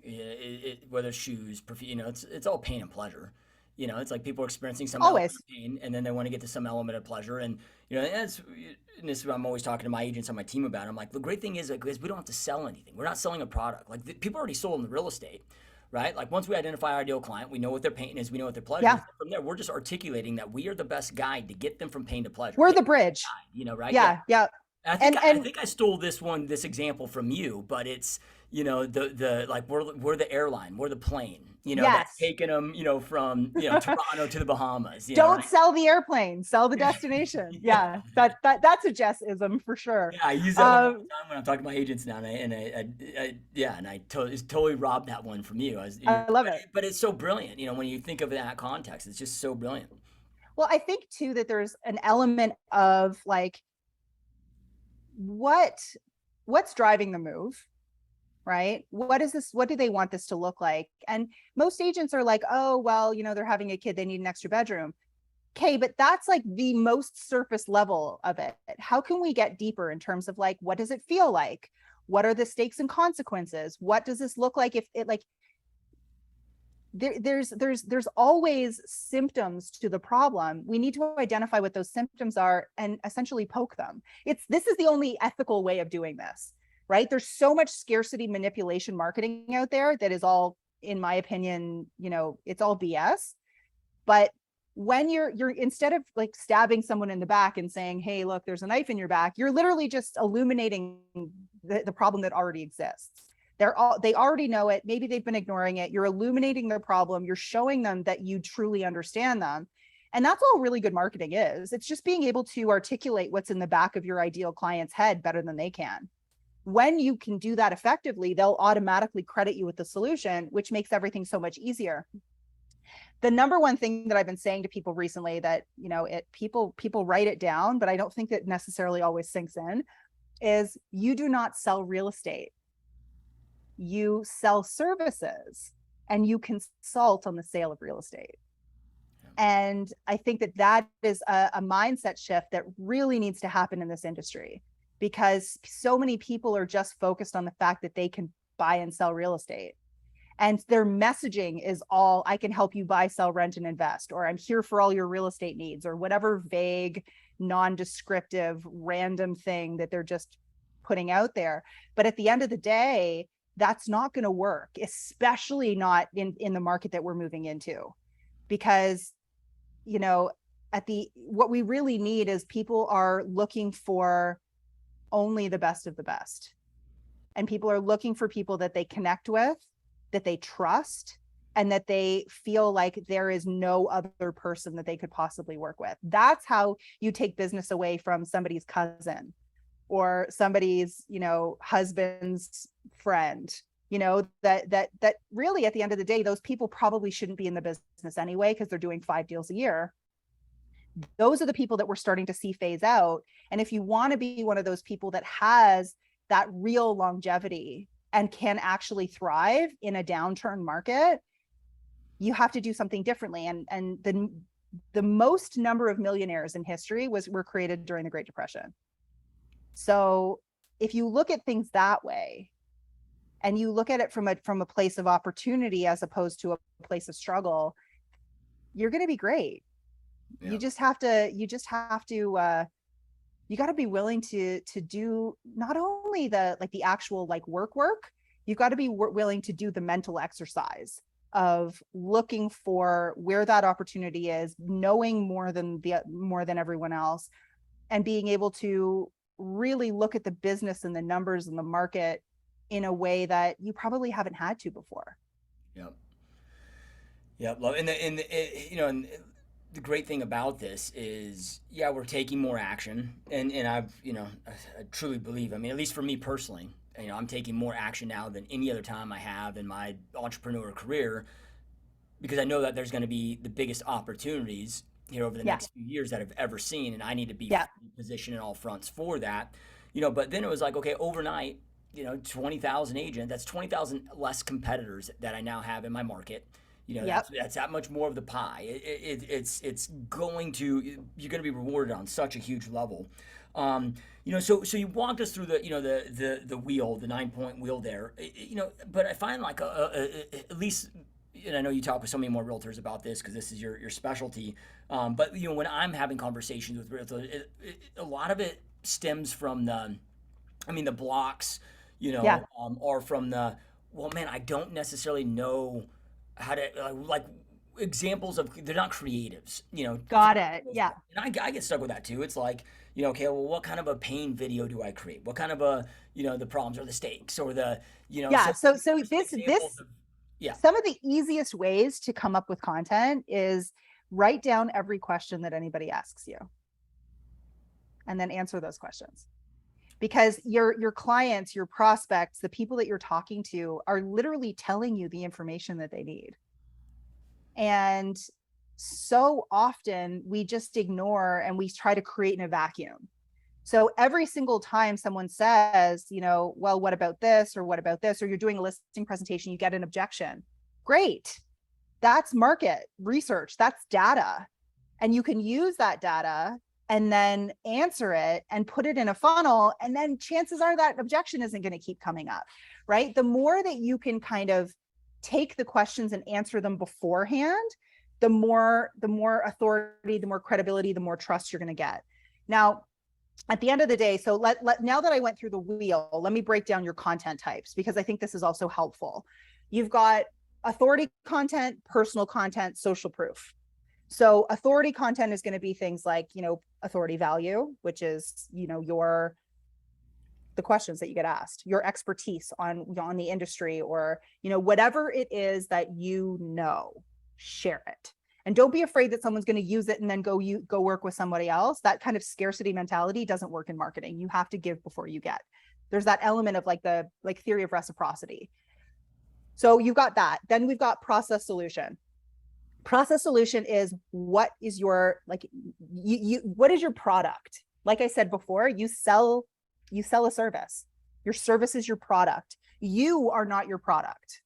whether it's shoes, perfume, it's all pain and pleasure. It's like people are experiencing some element Always. of pain, and then they want to get to some element of pleasure. And and this is what I'm always talking to my agents on my team about. I'm like, the great thing is, like, we don't have to sell anything. We're not selling a product. Like, people already sold in the real estate, right? Like, once we identify our ideal client, we know what their pain is, we know what their pleasure is. Yeah. From there, we're just articulating that we are the best guide to get them from pain to pleasure. We're the bridge. Right? Yeah. Yeah. I think I stole this example from you, but it's, the like we're the airline, we're the plane, that's Yes. taking them, from, Toronto to the Bahamas. Don't Right? sell the airplane, sell the destination. Yeah. That's a Jess-ism for sure. Yeah, I use that one all the time when I'm talking to my agents now, and I totally robbed that one from you. I love it. But it's so brilliant, when you think of it in that context, it's just so brilliant. Well, I think too that there's an element of like, what's driving the move, right? What do they want this to look like? And most agents are like, oh, well, they're having a kid, they need an extra bedroom. Okay, but that's like the most surface level of it. How can we get deeper in terms of like, what does it feel like? What are the stakes and consequences? What does this look like if it like there's always symptoms to the problem. We need to identify what those symptoms are and essentially poke them. This is the only ethical way of doing this, right? There's so much scarcity manipulation marketing out there that is all, in my opinion, it's all BS. But when you're instead of like stabbing someone in the back and saying, hey, look, there's a knife in your back, you're literally just illuminating the problem that already exists. They already know it. Maybe they've been ignoring it. You're illuminating their problem. You're showing them that you truly understand them. And that's all really good marketing is. It's just being able to articulate what's in the back of your ideal client's head better than they can. When you can do that effectively, they'll automatically credit you with the solution, which makes everything so much easier. The number one thing that I've been saying to people recently that, people write it down, but I don't think that necessarily always sinks in, is you do not sell real estate. You sell services and you consult on the sale of real estate. And I think that is a mindset shift that really needs to happen in this industry, because so many people are just focused on the fact that they can buy and sell real estate. And their messaging is all, I can help you buy, sell, rent, and invest, or I'm here for all your real estate needs, or whatever vague, non-descriptive, random thing that they're just putting out there. But at the end of the day, that's not going to work, especially not in the market that we're moving into, because, what we really need is people are looking for only the best of the best. And people are looking for people that they connect with, that they trust, and that they feel like there is no other person that they could possibly work with. That's how you take business away from somebody's cousin or somebody's, husband's friend, that really at the end of the day, those people probably shouldn't be in the business anyway, because they're doing 5 deals a year. Those are the people that we're starting to see phase out. And if you want to be one of those people that has that real longevity and can actually thrive in a downturn market, you have to do something differently. And the most number of millionaires in history were created during the Great Depression. So if you look at things that way, and you look at it from a place of opportunity as opposed to a place of struggle, you're going to be great. Yeah. You got to be willing to do not only the actual work. You've got to be willing to do the mental exercise of looking for where that opportunity is, knowing more than everyone else, and being able to really look at the business and the numbers and the market in a way that you probably haven't had to before. Yep. And the great thing about this is, we're taking more action, and I truly believe, at least for me personally, I'm taking more action now than any other time I have in my entrepreneur career, because I know that there's going to be the biggest opportunities here over the next few years that I've ever seen, and I need to be positioned in all fronts for that. But then it was like, okay, overnight, 20,000 agents, that's 20,000 less competitors that I now have in my market. That's that much more of the pie. It's going to, you're going to be rewarded on such a huge level. So you walked us through the wheel, the 9-point wheel there, but I find at least and I know you talk with so many more realtors about this because this is your specialty. But when I'm having conversations with realtors, a lot of it stems from the blocks, Yeah, or from well, man, I don't necessarily know how to like examples of they're not creatives, for got the it. most Yeah. part. And I get stuck with that too. It's like, okay, well, what kind of a pain video do I create? What kind of the problems or the stakes or Yeah. so So some examples of, yeah. some of the easiest ways to come up with content is write down every question that anybody asks you and then answer those questions. Because your clients, your prospects, the people that you're talking to are literally telling you the information that they need. And so often we just ignore and we try to create in a vacuum. So every single time someone says, well, what about this or what about this, or you're doing a listing presentation, you get an objection. Great. That's market research. That's data. And you can use that data and then answer it and put it in a funnel. And then chances are that objection isn't going to keep coming up, right? The more that you can kind of take the questions and answer them beforehand, the more authority, the more credibility, the more trust you're going to get. Now, at the end of the day, so now that I went through the wheel, let me break down your content types, because I think this is also helpful. You've got authority content, personal content, social proof. So authority content is going to be things like, authority value, which is, the questions that you get asked, your expertise on the industry, or, whatever it is that share it. And don't be afraid that someone's going to use it and then go work with somebody else. That kind of scarcity mentality doesn't work in marketing. You have to give before you get. There's that element of the theory of reciprocity. So you've got that. Then we've got process solution. Process solution is what is your what is your product? Like I said before, you sell a service. Your service is your product. You are not your product.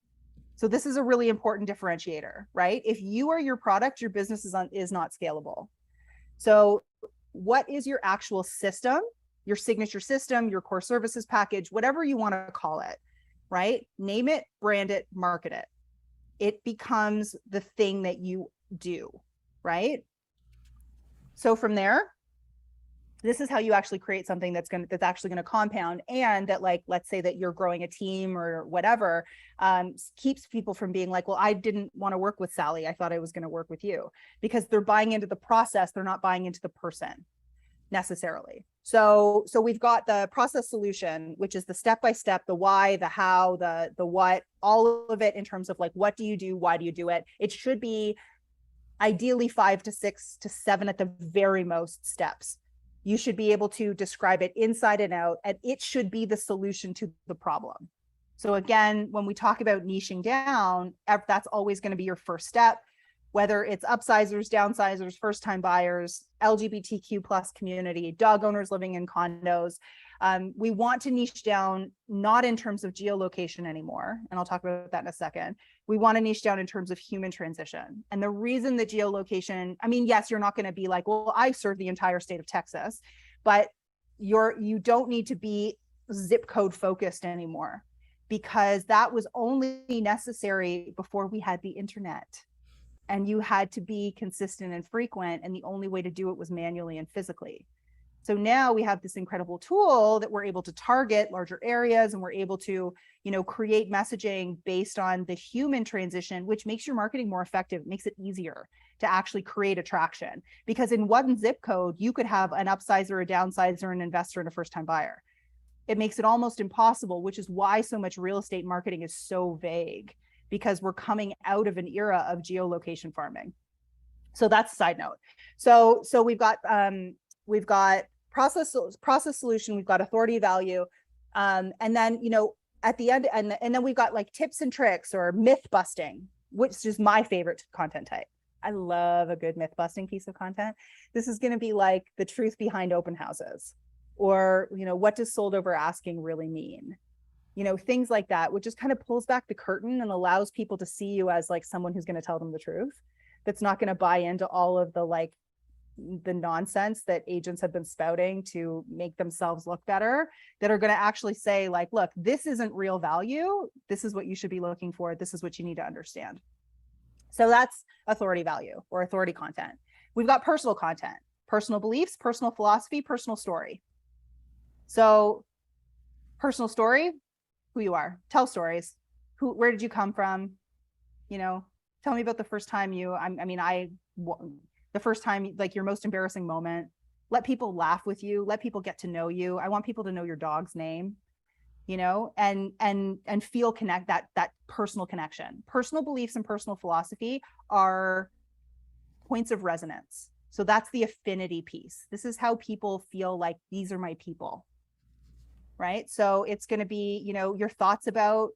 So this is a really important differentiator, right? If you are your product, your business is not scalable. So what is your actual system, your signature system, your core services package, whatever you want to call it, right? Name it, brand it, market it. It becomes the thing that you do, right? So from there, this is how you actually create something that's actually going to compound, and that, let's say that you're growing a team or whatever, keeps people from being like, well, I didn't want to work with Sally. I thought I was going to work with you, because they're buying into the process. They're not buying into the person necessarily. So we've got the process solution, which is the step-by-step, the why, the how, the what, all of it in terms of what do you do? Why do you do it? It should be ideally 5 to 6 to 7 at the very most steps. You should be able to describe it inside and out, and it should be the solution to the problem. So again, when we talk about niching down, that's always going to be your first step, whether it's upsizers, downsizers, first-time buyers, LGBTQ plus community, dog owners living in condos. We want to niche down, not in terms of geolocation anymore, and I'll talk about that in a second. We want to niche down in terms of human transition. And the reason that geolocation, yes, you're not going to be like, well, I serve the entire state of Texas, but you don't need to be zip code focused anymore, because that was only necessary before we had the internet. And you had to be consistent and frequent, and the only way to do it was manually and physically. So now we have this incredible tool that we're able to target larger areas, and we're able to, create messaging based on the human transition, which makes your marketing more effective, makes it easier to actually create attraction. Because in one zip code, you could have an upsizer, a downsizer, an investor, and a first-time buyer. It makes it almost impossible, which is why so much real estate marketing is so vague, because we're coming out of an era of geolocation farming. So that's a side note. So we've got process solution, we've got authority value, and then at the end, and then we've got tips and tricks or myth busting, which is my favorite content type. I love a good myth busting piece of content. This is going to be the truth behind open houses, or what does sold over asking really mean? Things like that, which just kind of pulls back the curtain and allows people to see you as someone who's going to tell them the truth, that's not going to buy into all of the nonsense that agents have been spouting to make themselves look better, that are going to actually say look, this isn't real value. This is what you should be looking for. This is what you need to understand. So that's authority value or authority content. We've got personal content, personal beliefs, personal philosophy, personal story. So personal story, who you are, tell stories. Where did you come from? You know, tell me about the first time the first time, like your most embarrassing moment. Let people laugh with you. Let people get to know you. I want people to know your dog's name, you know, and feel that personal connection. Personal beliefs and personal philosophy are points of resonance. So that's the affinity piece. This is how people feel like these are my people, right? So it's going to be, you know, your thoughts about,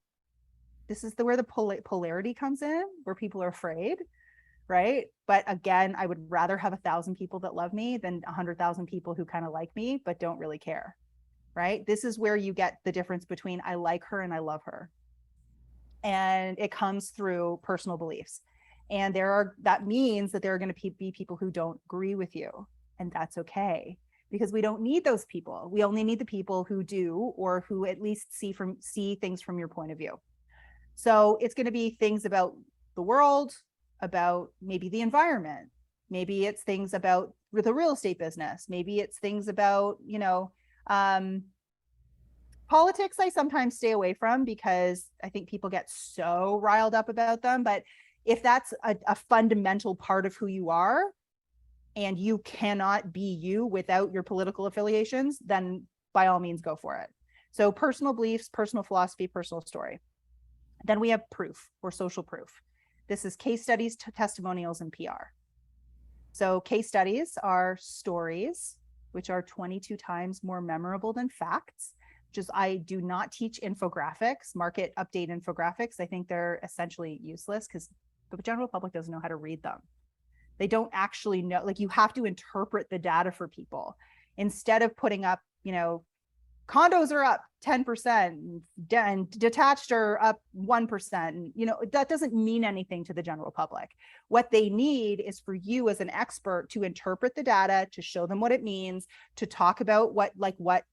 this is where the polarity comes in, where people are afraid, right? But again, I would rather have 1,000 people that love me than 100,000 people who kind of like me, but don't really care, right? This is where you get the difference between I like her and I love her. And it comes through personal beliefs. And that means that there are going to be people who don't agree with you. And that's okay, because we don't need those people. We only need the people who do, or who at least see things from your point of view. So it's going to be things about the world, about maybe the environment. Maybe it's things about the real estate business. Maybe it's things about, you know, politics I sometimes stay away from because I think people get so riled up about them. But if that's a fundamental part of who you are, and you cannot be you without your political affiliations, then by all means go for it. So personal beliefs, personal philosophy, personal story. Then we have proof or social proof. This is case studies, testimonials, and PR. So case studies are stories, which are 22 times more memorable than facts. I do not teach infographics, market update infographics. I think they're essentially useless because the general public doesn't know how to read them. They don't actually know, like you have to interpret the data for people. Instead of putting up, you know, condos are up 10% and detached are up 1%. You know, that doesn't mean anything to the general public. What they need is for you as an expert to interpret the data, to show them what it means, to talk about what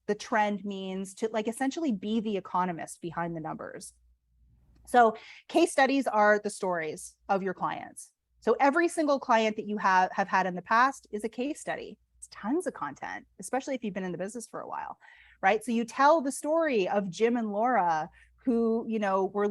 the trend means, to like essentially be the economist behind the numbers. So case studies are the stories of your clients. So every single client that you have had in the past is a case study. It's tons of content, especially if you've been in the business for a while, right? So you tell the story of Jim and Laura who, you know, were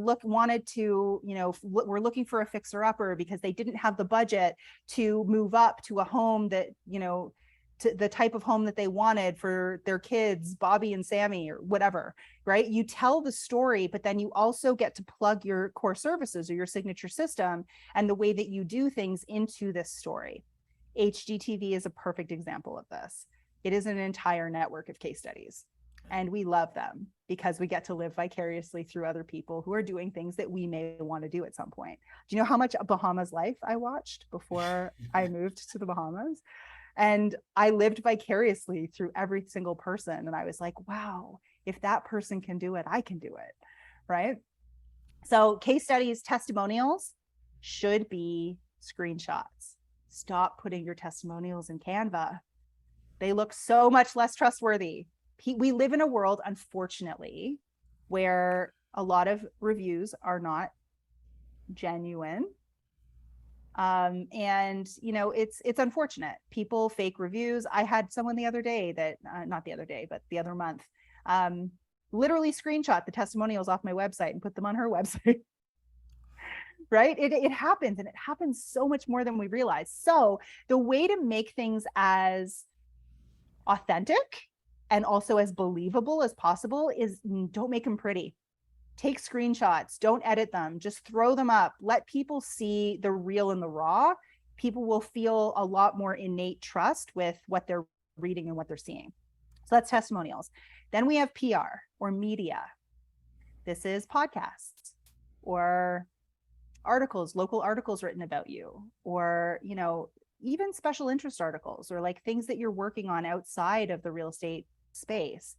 looking for a fixer-upper because they didn't have the budget to move up to a home that, you know, to the type of home that they wanted for their kids, Bobby and Sammy or whatever, right? You tell the story, but then you also get to plug your core services or your signature system and the way that you do things into this story. HGTV is a perfect example of this. It is an entire network of case studies, and we love them because we get to live vicariously through other people who are doing things that we may want to do at some point. Do you know how much Bahamas Life I watched before I moved to the Bahamas? And I lived vicariously through every single person. And I was like, wow, if that person can do it, I can do it, right? So case studies, testimonials should be screenshots. Stop putting your testimonials in Canva. They look so much less trustworthy. We live in a world, unfortunately, where a lot of reviews are not genuine. And you know, it's unfortunate. People fake reviews. I had someone the other day that, not the other day, but the other month, literally screenshot the testimonials off my website and put them on her website. Right? It happens, and it happens so much more than we realize. So the way to make things as authentic and also as believable as possible is don't make them pretty. Take screenshots, don't edit them, just throw them up. Let people see the real and the raw. People will feel a lot more innate trust with what they're reading and what they're seeing. So that's testimonials. Then we have PR or media. This is podcasts or articles, local articles written about you, or, you know, even special interest articles or like things that you're working on outside of the real estate space.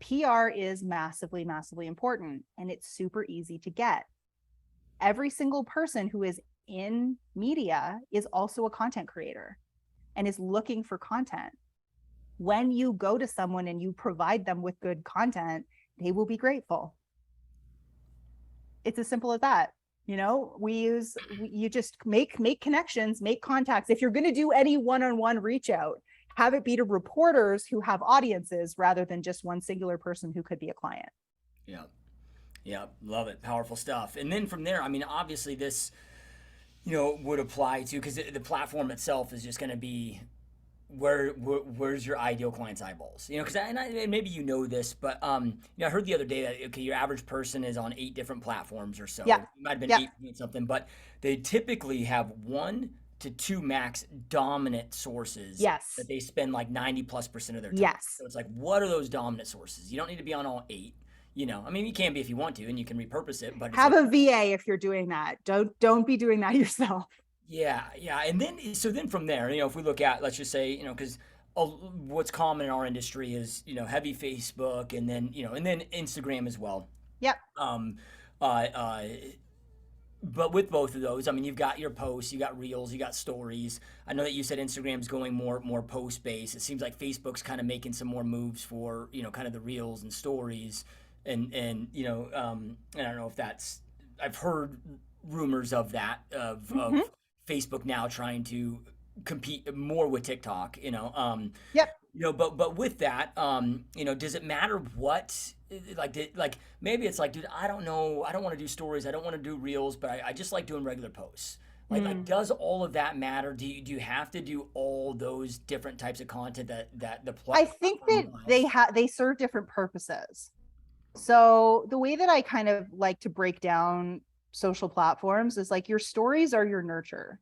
PR is massively, massively important, and it's super easy to get. Every single person who is in media is also a content creator and is looking for content. When you go to someone and you provide them with good content, they will be grateful. It's as simple as that. You just make connections, make contacts. If you're going to do any one-on-one reach out, have it be to reporters who have audiences rather than just one singular person who could be a client. Yeah. Yeah. Love it. Powerful stuff. And then from there, I mean, obviously this, would apply to, because the platform itself is just going to be where's your ideal client's eyeballs? Because and maybe this, but I heard the other day that okay, your average person is on 8 different platforms or so. Yeah. It might have been Yeah. 8 point something, but they typically have 1 to 2 max dominant sources. Yes. That they spend like 90+% of their time. Yes. So it's like, what are those dominant sources? You don't need to be on all 8. I mean, you can be if you want to, and you can repurpose it. But have a VA if you're doing that. Don't be doing that yourself. Yeah. And then from there, if we look at, let's just say, because what's common in our industry is, heavy Facebook and then Instagram as well. Yep. But with both of those, I mean, you've got your posts, you got reels, you got stories. I know that you said Instagram's going more post based. It seems like Facebook's kind of making some more moves for, kind of the reels and stories. And I don't know if that's, I've heard rumors of that, of Facebook now trying to compete more with TikTok, Yep. But with that, does it matter what, like maybe it's like, dude, I don't know, I don't want to do stories, I don't want to do reels, but I just like doing regular posts. Like, does all of that matter? Do you have to do all those different types of content that the platform? I think that they serve different purposes. So the way that I kind of like to break down social platforms is like your stories are your nurture,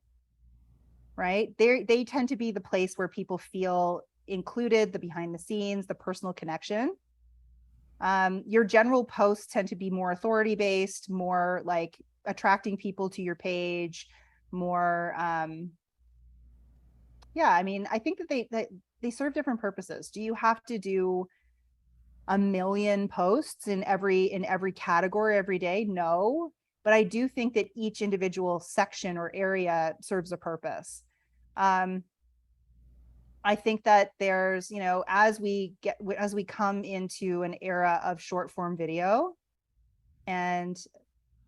right? They tend to be the place where people feel included, the behind the scenes, the personal connection. Your general posts tend to be more authority based, more like attracting people to your page, more I mean, I think that they serve different purposes. Do you have to do a million posts in every category every day? No, but I do think that each individual section or area serves a purpose. I think that there's, as we come into an era of short form video, and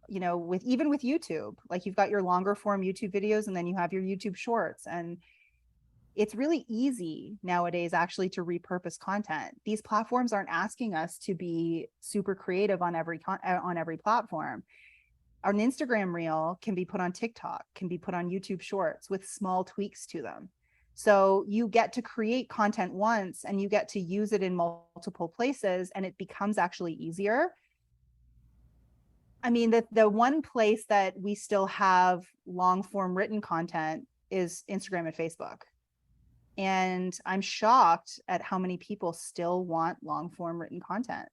with YouTube, like you've got your longer form YouTube videos and then you have your YouTube shorts, and it's really easy nowadays actually to repurpose content. These platforms aren't asking us to be super creative on every platform. An Instagram reel can be put on TikTok, can be put on YouTube shorts with small tweaks to them. So you get to create content once and you get to use it in multiple places, and it becomes actually easier. I mean, the one place that we still have long form written content is Instagram and Facebook. And I'm shocked at how many people still want long form written content.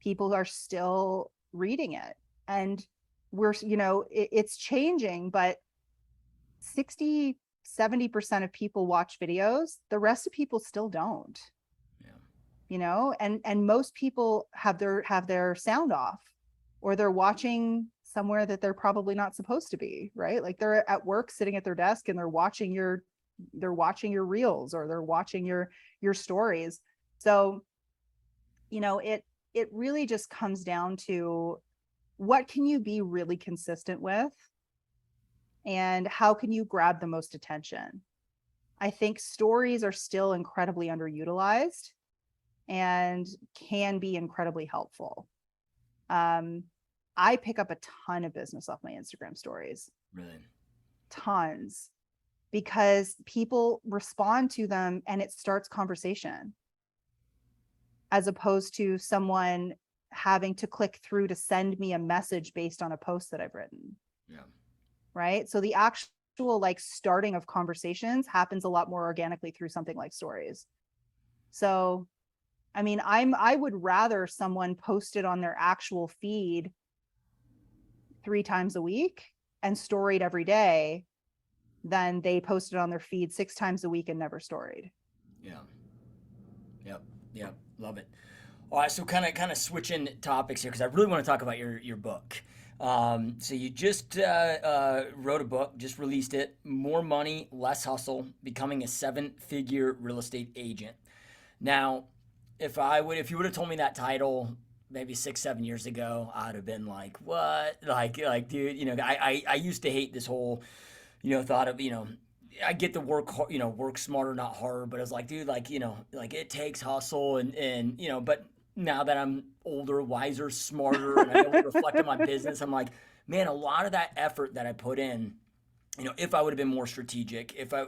People are still reading it. And it's changing, but 60-70% of people watch videos. The rest of people still don't. Yeah. And most people have their sound off, or they're watching somewhere that they're probably not supposed to be, right? Like they're at work sitting at their desk and they're watching your reels, or they're watching your stories. So, it really just comes down to what can you be really consistent with, and how can you grab the most attention? I think stories are still incredibly underutilized and can be incredibly helpful. I pick up a ton of business off my Instagram stories. Really? Tons. Because people respond to them and it starts conversation, as opposed to someone having to click through to send me a message based on a post that I've written. Yeah. Right. So the actual like starting of conversations happens a lot more organically through something like stories. So, I mean, I would rather someone post it on their actual feed 3 times a week and storied every day than they posted on their feed 6 times a week and never storied. Yeah. Yep. Love it. All right. So kind of switching topics here, because I really want to talk about your book. So you just wrote a book, just released it, More Money, Less Hustle, Becoming a 7-Figure Real Estate Agent. Now, if you would have told me that title maybe 6, 7 years ago, I'd have been like, what? Dude, I used to hate this whole, thought of, I get the work smarter, not harder, but I was like, dude, like it takes hustle but now that I'm older, wiser, smarter, and I'm able to reflect on my business, I'm like, man, a lot of that effort that I put in, if I would have been more strategic, if I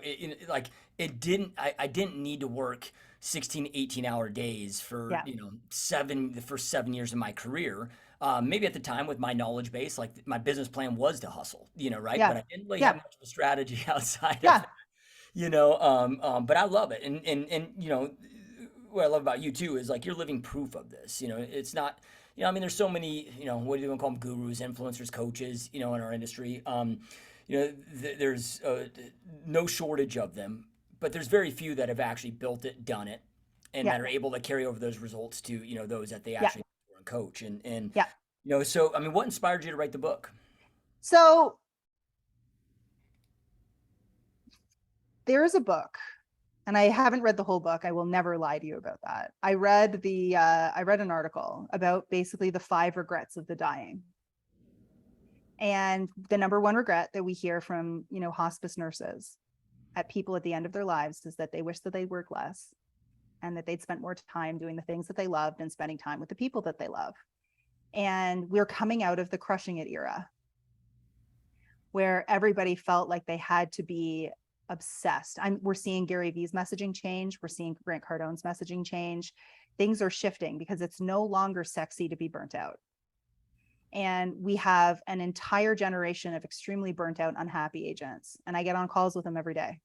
didn't need to work 16, 18-hour days for, Yeah. the first 7 years of my career. Maybe at the time with my knowledge base, like my business plan was to hustle, right? Yeah. But I didn't really have Yeah. much of a strategy outside of Yeah. that, but I love it. And what I love about you too is like you're living proof of this. It's not, I mean, there's so many, what do you want to call them? Gurus, influencers, coaches, in our industry. There's no shortage of them, but there's very few that have actually built it, done it, and Yeah. that are able to carry over those results to, those that they Yeah. actually mentor and coach. And Yeah. so, I mean, what inspired you to write the book? So there is a book, and I haven't read the whole book. I will never lie to you about that. I read an article about basically the 5 regrets of the dying. And the number one regret that we hear from, hospice nurses at people at the end of their lives is that they wish that they'd work less and that they'd spent more time doing the things that they loved and spending time with the people that they love. And we're coming out of the crushing it era where everybody felt like they had to be obsessed. We're seeing Gary Vee's messaging change. We're seeing Grant Cardone's messaging change. Things are shifting because it's no longer sexy to be burnt out. And we have an entire generation of extremely burnt out, unhappy agents. And I get on calls with them every day.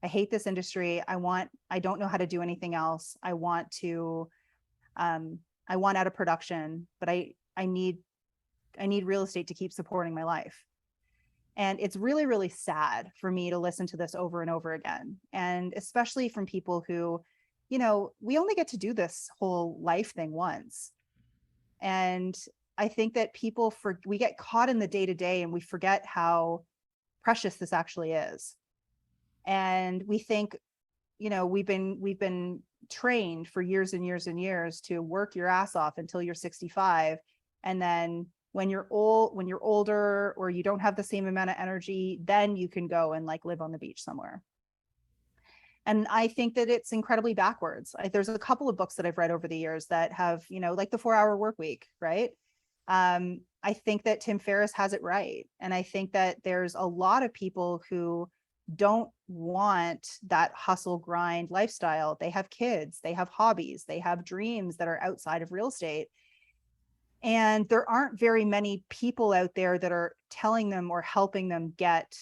I hate this industry. I don't know how to do anything else. I want out of production, but I need real estate to keep supporting my life. And it's really, really sad for me to listen to this over and over again. And especially from people who, we only get to do this whole life thing once. And I think that we get caught in the day to day and we forget how precious this actually is. And we think, we've been trained for years and years and years to work your ass off until you're 65. And then when you're older or you don't have the same amount of energy, then you can go and live on the beach somewhere. And I think that it's incredibly backwards. There's a couple of books that I've read over the years that have, like the 4-Hour Work Week, right? I think that Tim Ferriss has it right. And I think that there's a lot of people who don't want that hustle grind lifestyle. They have kids, they have hobbies, they have dreams that are outside of real estate. And there aren't very many people out there that are telling them or helping them get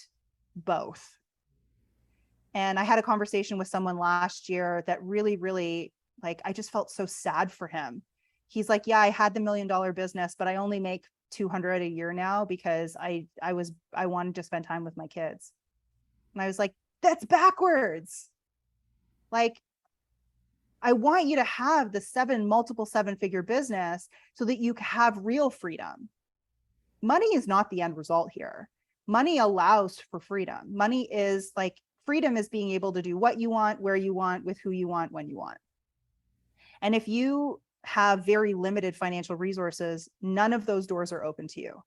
both. And I had a conversation with someone last year that really, really, I just felt so sad for him. He's like, yeah, I had the $1 million business, but I only make 200 a year now because I wanted to spend time with my kids. And I was like, that's backwards. I want you to have the multiple 7-figure business so that you have real freedom. Money is not the end result here. Money allows for freedom. Money is freedom is being able to do what you want, where you want, with who you want, when you want. And if you have very limited financial resources, none of those doors are open to you.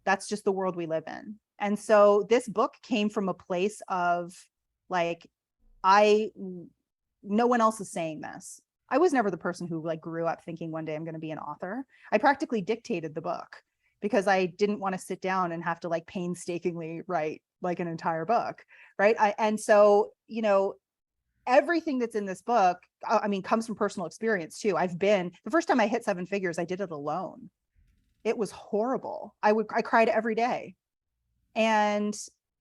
That's just the world we live in. And so this book came from a place of no one else is saying this. I was never the person who grew up thinking one day I'm going to be an author. I practically dictated the book because I didn't want to sit down and have to painstakingly write an entire book, right? And so, everything that's in this book, comes from personal experience too. The first time I hit 7 figures, I did it alone. It was horrible. I cried every day. And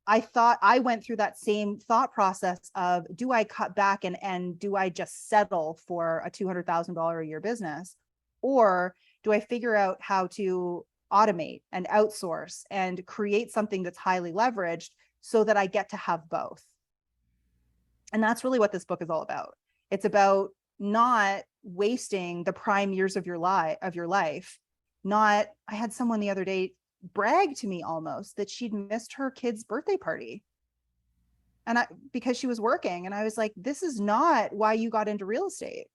I went through that same thought process of, do I cut back and do I just settle for a $200,000 a year business? Or do I figure out how to automate and outsource and create something that's highly leveraged so that I get to have both? And that's really what this book is all about. It's about not wasting the prime years of your life. I had someone the other day brag to me almost that she'd missed her kid's birthday party because she was working. And I was like, this is not why you got into real estate.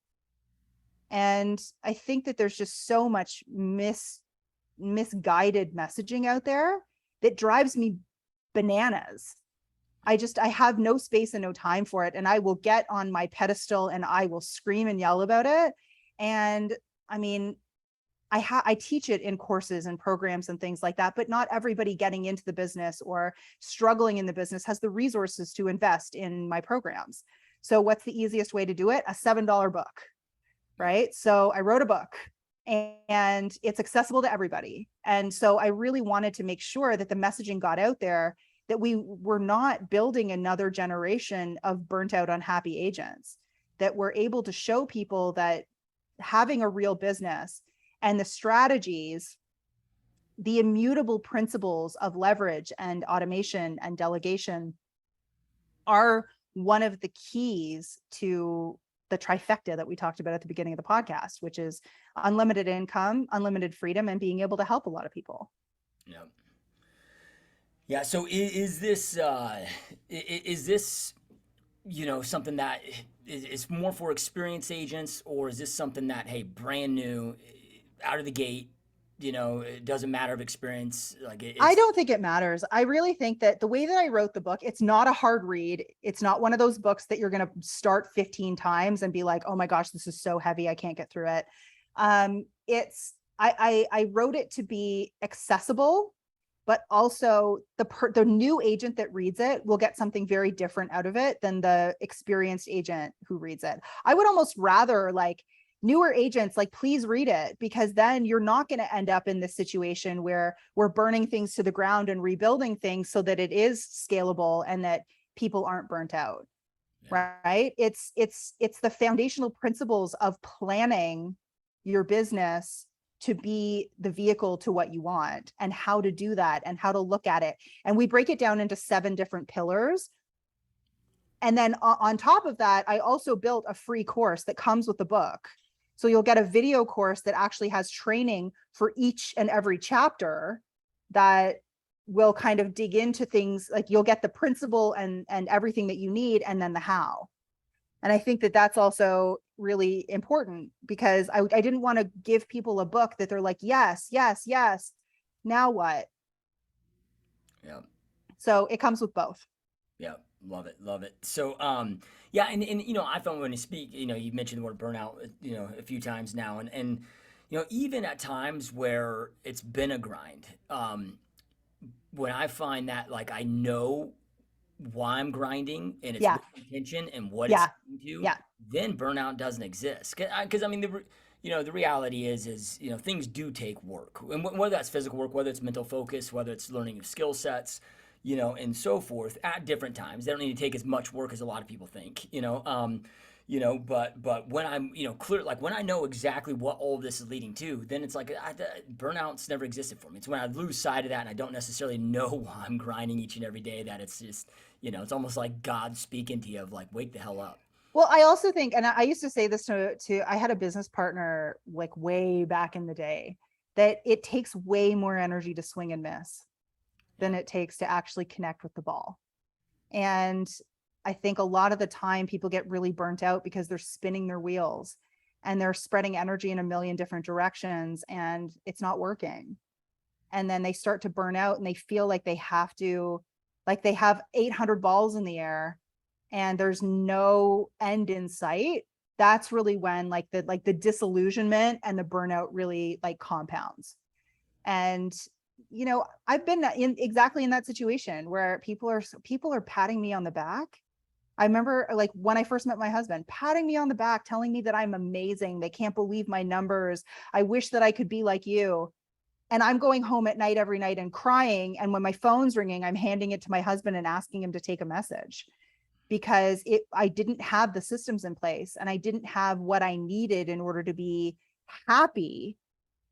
And I think that there's just so much misguided messaging out there that drives me bananas. I have no space and no time for it. And I will get on my pedestal and I will scream and yell about it. And I mean, I teach it in courses and programs and things like that, but not everybody getting into the business or struggling in the business has the resources to invest in my programs. So what's the easiest way to do it? A $7 book, right? So I wrote a book and it's accessible to everybody. And so I really wanted to make sure that the messaging got out there, that we were not building another generation of burnt out, unhappy agents, that we're able to show people that having a real business and the strategies, the immutable principles of leverage and automation and delegation are one of the keys to the trifecta that we talked about at the beginning of the podcast, which is unlimited income, unlimited freedom, and being able to help a lot of people. Yeah. Yeah. So is this something that is more for experienced agents, or is this something that, hey, brand new, out of the gate, it doesn't matter of experience? I don't think it matters. I really think that the way that I wrote the book, it's not a hard read. It's not one of those books that you're going to start 15 times and be like, oh my gosh, this is so heavy, I can't get through it. I wrote it to be accessible, but also the new agent that reads it will get something very different out of it than the experienced agent who reads it. I would almost rather newer agents, please read it, because then you're not going to end up in this situation where we're burning things to the ground and rebuilding things so that it is scalable and that people aren't burnt out. Yeah. Right? It's the foundational principles of planning your business to be the vehicle to what you want, and how to do that and how to look at it. And we break it down into 7 different pillars. And then on top of that, I also built a free course that comes with the book. So you'll get a video course that actually has training for each and every chapter that will kind of dig into things. You'll get the principle and everything that you need, and then the how. And I think that that's also really important, because I didn't want to give people a book that they're like, yes, yes, yes. Now what? Yeah. So it comes with both. Yeah. Love it. Love it. So, yeah. And, I found when you speak, you mentioned the word burnout, a few times now, and, even at times where it's been a grind, when I find that, I know why I'm grinding and it's with intention and what it's to, then burnout doesn't exist. Cause I mean, the reality is, things do take work, and whether that's physical work, whether it's mental focus, whether it's learning of skill sets, and so forth at different times. They don't need to take as much work as a lot of people think, but when I'm, clear, when I know exactly what all of this is leading to, then it's burnout's never existed for me. It's when I lose sight of that and I don't necessarily know why I'm grinding each and every day, that it's just, it's almost like God speaking to you of wake the hell up. Well, I also think, and I used to say this to I had a business partner way back in the day, that it takes way more energy to swing and miss than it takes to actually connect with the ball. And I think a lot of the time people get really burnt out because they're spinning their wheels and they're spreading energy in a million different directions, and it's not working. And then they start to burn out and they feel like they have to, they have 800 balls in the air and there's no end in sight. That's really when the disillusionment and the burnout really compounds. And I've been exactly in that situation where people are patting me on the back. I remember when I first met my husband, patting me on the back, telling me that I'm amazing. They can't believe my numbers. I wish that I could be like you. And I'm going home at night every night and crying. And when my phone's ringing, I'm handing it to my husband and asking him to take a message, because I didn't have the systems in place and I didn't have what I needed in order to be happy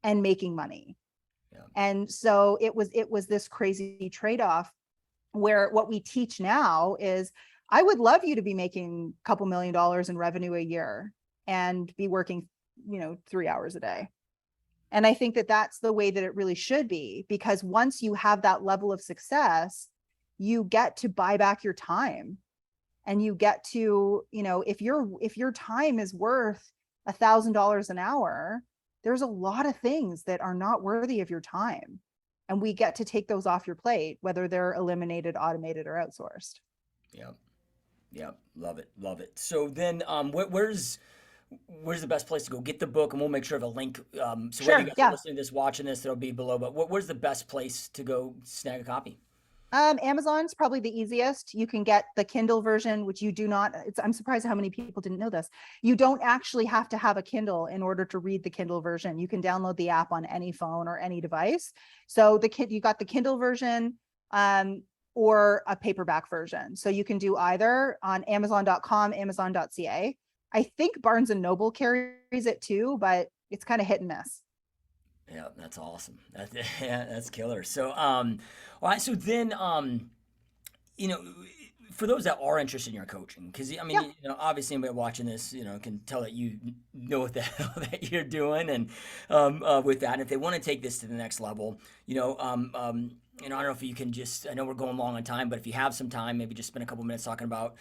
and making money. Yeah. And so it was this crazy trade-off, where what we teach now is, I would love you to be making a couple $1 million in revenue a year and be working, 3 hours a day. And I think that that's the way that it really should be, because once you have that level of success, you get to buy back your time, and you get to, if your time is worth $1,000 an hour, there's a lot of things that are not worthy of your time. And we get to take those off your plate, whether they're eliminated, automated, or outsourced. Yep. Yep. Love it. Love it. So then, where's the best place to go get the book? And we'll make sure of a link. So whether you Sure. guys are Yeah. listening to this, watching this, it'll be below. But where's the best place to go snag a copy? Amazon's probably the easiest. You can get the Kindle version, which you do not, I'm surprised how many people didn't know this. You don't actually have to have a Kindle in order to read the Kindle version. You can download the app on any phone or any device. So you got the Kindle version, or a paperback version. So you can do either on Amazon.com, Amazon.ca. I think Barnes and Noble carries it too, but it's kind of hit and miss. Yeah, that's awesome. That's killer. So, all right. So then, for those that are interested in your coaching, because I mean, Yeah. obviously anybody watching this, can tell that you know what the hell that you're doing, and with that, and if they want to take this to the next level, I don't know if you can just, I know we're going long on time, but if you have some time, maybe just spend a couple minutes talking about,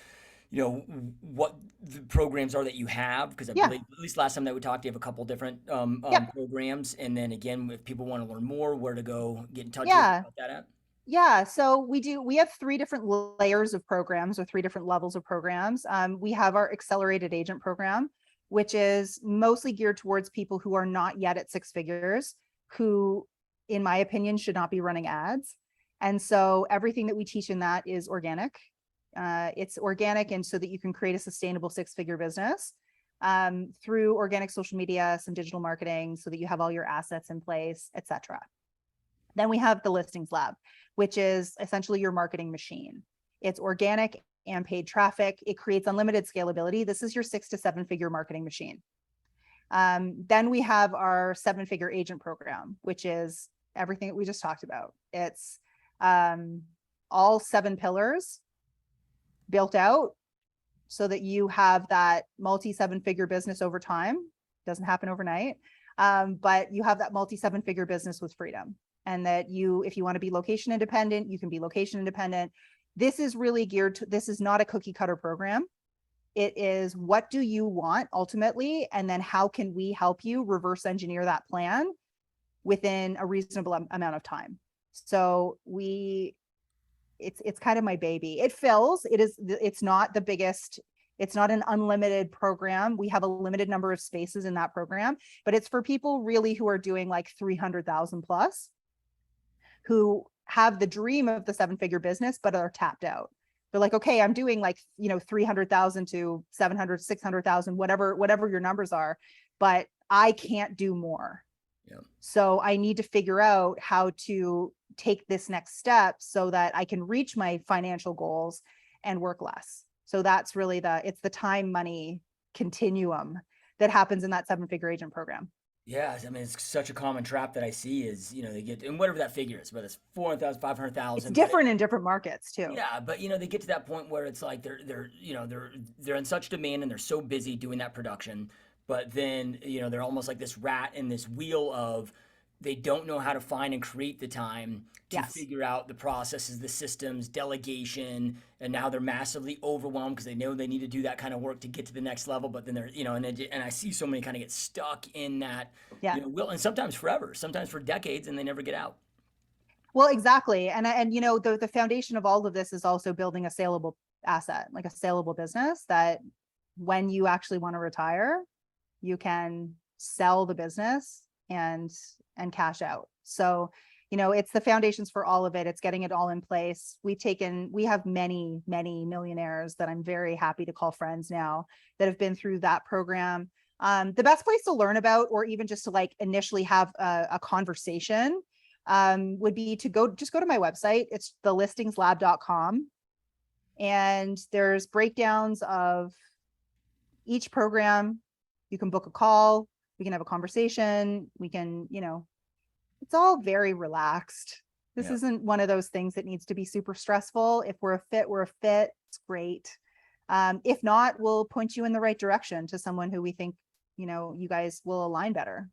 what the programs are that you have, because I believe at least last time that we talked, you have a couple different programs, and then again, if people want to learn more, where to go get in touch with you about that at. Yeah, so we have 3 different layers of programs, or 3 different levels of programs. We have our accelerated agent program, which is mostly geared towards people who are not yet at 6 figures, who, in my opinion, should not be running ads. And so everything that we teach in that is organic. It's organic, and so that you can create a sustainable 6-figure business through organic social media, some digital marketing, so that you have all your assets in place, etc. Then we have the listings lab, which is essentially your marketing machine. It's organic and paid traffic. It creates unlimited scalability. This is your 6 to 7 figure marketing machine. Then we have our 7-figure agent program, which is everything that we just talked about. It's all 7 pillars built out so that you have that multi 7-figure business over time. Doesn't happen overnight, but you have that multi 7-figure business with freedom. And that if you want to be location independent, you can be location independent. This is really geared to, this is not a cookie cutter program. It is, what do you want ultimately? And then how can we help you reverse engineer that plan within a reasonable amount of time? So it's kind of my baby. It fills, it's not the biggest, it's not an unlimited program. We have a limited number of spaces in that program, but it's for people really who are doing like 300,000 plus, who have the dream of the 7-figure business, but are tapped out. They're like, okay, I'm doing like, 300,000 to 700, 600,000, whatever your numbers are, but I can't do more. Yeah. So I need to figure out how to take this next step so that I can reach my financial goals and work less. So that's really it's the time money continuum that happens in that 7-figure agent program. Yeah, I mean, it's such a common trap that I see is, they get, and whatever that figure is, whether it's 400,000, 500,000. It's different in different markets too. Yeah, but they get to that point where it's like they're in such demand and they're so busy doing that production, but then, they're almost like this rat in this wheel of, they don't know how to find and create the time to figure out the processes, the systems, delegation, and now they're massively overwhelmed because they know they need to do that kind of work to get to the next level. But then they're, and I see so many kind of get stuck in that, will, and sometimes forever, sometimes for decades, and they never get out. Well, exactly, and the foundation of all of this is also building a saleable asset, like a saleable business that when you actually want to retire, you can sell the business and cash out. So, it's the foundations for all of it. It's getting it all in place. We have many, many millionaires that I'm very happy to call friends now that have been through that program. The best place to learn about, or even just to like initially have a conversation, would be to go to my website. It's thelistingslab.com. And there's breakdowns of each program. You can book a call. We can have a conversation. We can, it's all very relaxed. This isn't one of those things that needs to be super stressful. If we're a fit, we're a fit. It's great. If not, we'll point you in the right direction to someone who we think, you guys will align better.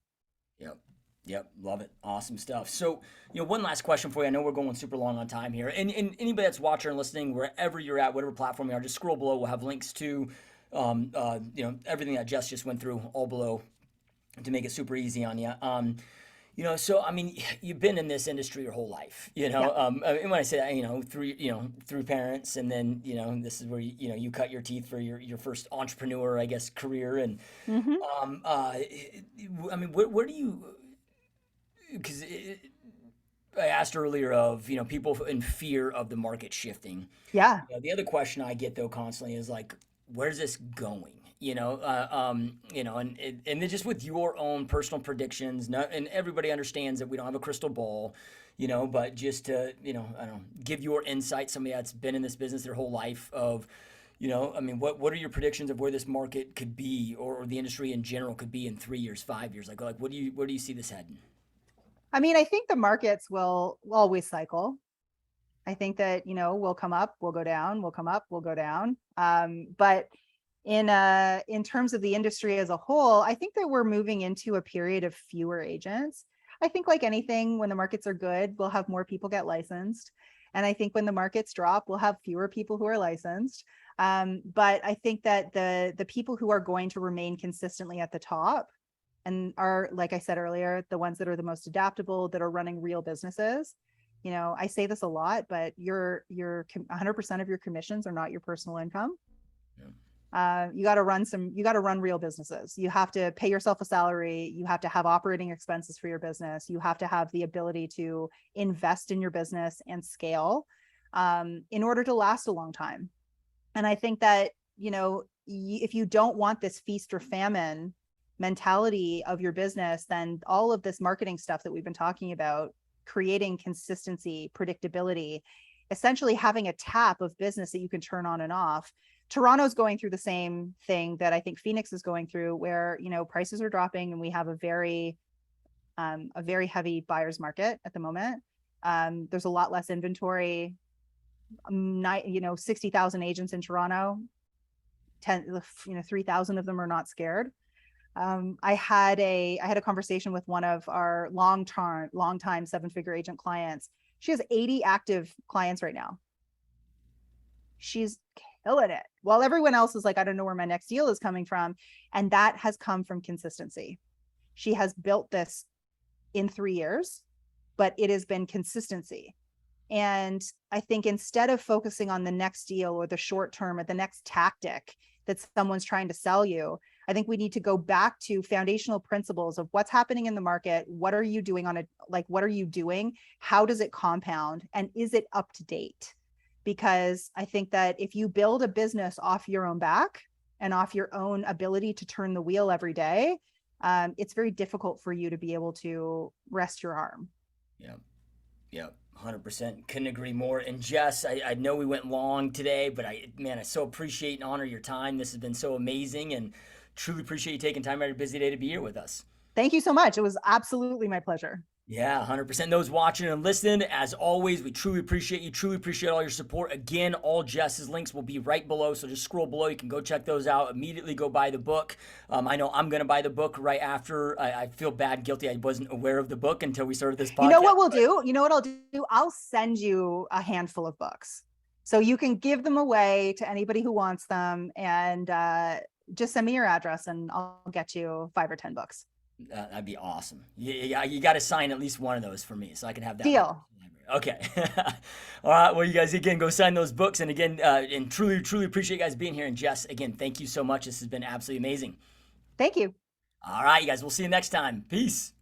Yep. Love it. Awesome stuff. So, one last question for you. I know we're going super long on time here. And anybody that's watching or listening, wherever you're at, whatever platform you are, just scroll below. We'll have links to everything that Jess just went through, all below, to make it super easy on you. So I mean, you've been in this industry your whole life, Yeah. and when I say that, through parents, and then, this is where you cut your teeth for your first entrepreneur, I guess, career. And Hmm. I mean, where do you, because I asked earlier of, people in fear of the market shifting. Yeah. The other question I get though constantly is like, where's this going? And then just with your own personal predictions, and everybody understands that we don't have a crystal ball, but just to, I don't know, give your insight, somebody that's been in this business their whole life of, I mean, what are your predictions of where this market could be, or the industry in general could be in 3 years, 5 years? Like where do you see this heading? I mean, I think the markets will always cycle. I think that, we'll come up, we'll go down, we'll come up, we'll go down. But in terms of the industry as a whole, I think that we're moving into a period of fewer agents. I think like anything, when the markets are good, we'll have more people get licensed. And I think when the markets drop, we'll have fewer people who are licensed. But I think that the people who are going to remain consistently at the top and are, like I said earlier, the ones that are the most adaptable, that are running real businesses. I say this a lot, but your 100% of your commissions are not your personal income. You got to run real businesses. You have to pay yourself a salary. You have to have operating expenses for your business. You have to have the ability to invest in your business and scale in order to last a long time. And I think that, if you don't want this feast or famine mentality of your business, then all of this marketing stuff that we've been talking about, creating consistency, predictability, essentially having a tap of business that you can turn on and off. Toronto's going through the same thing that I think Phoenix is going through, where, prices are dropping and we have a very heavy buyer's market at the moment. There's a lot less inventory. 60,000 agents in Toronto, 3,000 of them are not scared. I had a conversation with one of our long time 7-figure agent clients. She has 80 active clients right now. She's killing it, while everyone else is like, I don't know where my next deal is coming from. And that has come from consistency. She has built this in 3 years, but it has been consistency. And I think instead of focusing on the next deal or the short term or the next tactic that someone's trying to sell you, I think we need to go back to foundational principles of what's happening in the market. What are you doing what are you doing? How does it compound? And is it up to date? Because I think that if you build a business off your own back and off your own ability to turn the wheel every day, it's very difficult for you to be able to rest your arm. Yeah. 100%. Couldn't agree more. And Jess, I know we went long today, but I so appreciate and honor your time. This has been so amazing, and truly appreciate you taking time out of your busy day to be here with us. Thank you so much. It was absolutely my pleasure. Yeah, 100%. Those watching and listening, as always, we truly appreciate you. Truly appreciate all your support. Again, all Jess's links will be right below, so just scroll below. You can go check those out. Immediately go buy the book. I know I'm going to buy the book right after. I feel guilty. I wasn't aware of the book until we started this podcast. You know what we'll do? You know what I'll do? I'll send you a handful of books, so you can give them away to anybody who wants them, and just send me your address, and I'll get you 5 or 10 books. That'd be awesome. You got to sign at least one of those for me so I can have that. Deal. Okay. All right. Well, you guys, again, go sign those books. And again, and truly, truly appreciate you guys being here. And Jess, again, thank you so much. This has been absolutely amazing. Thank you. All right, you guys, we'll see you next time. Peace.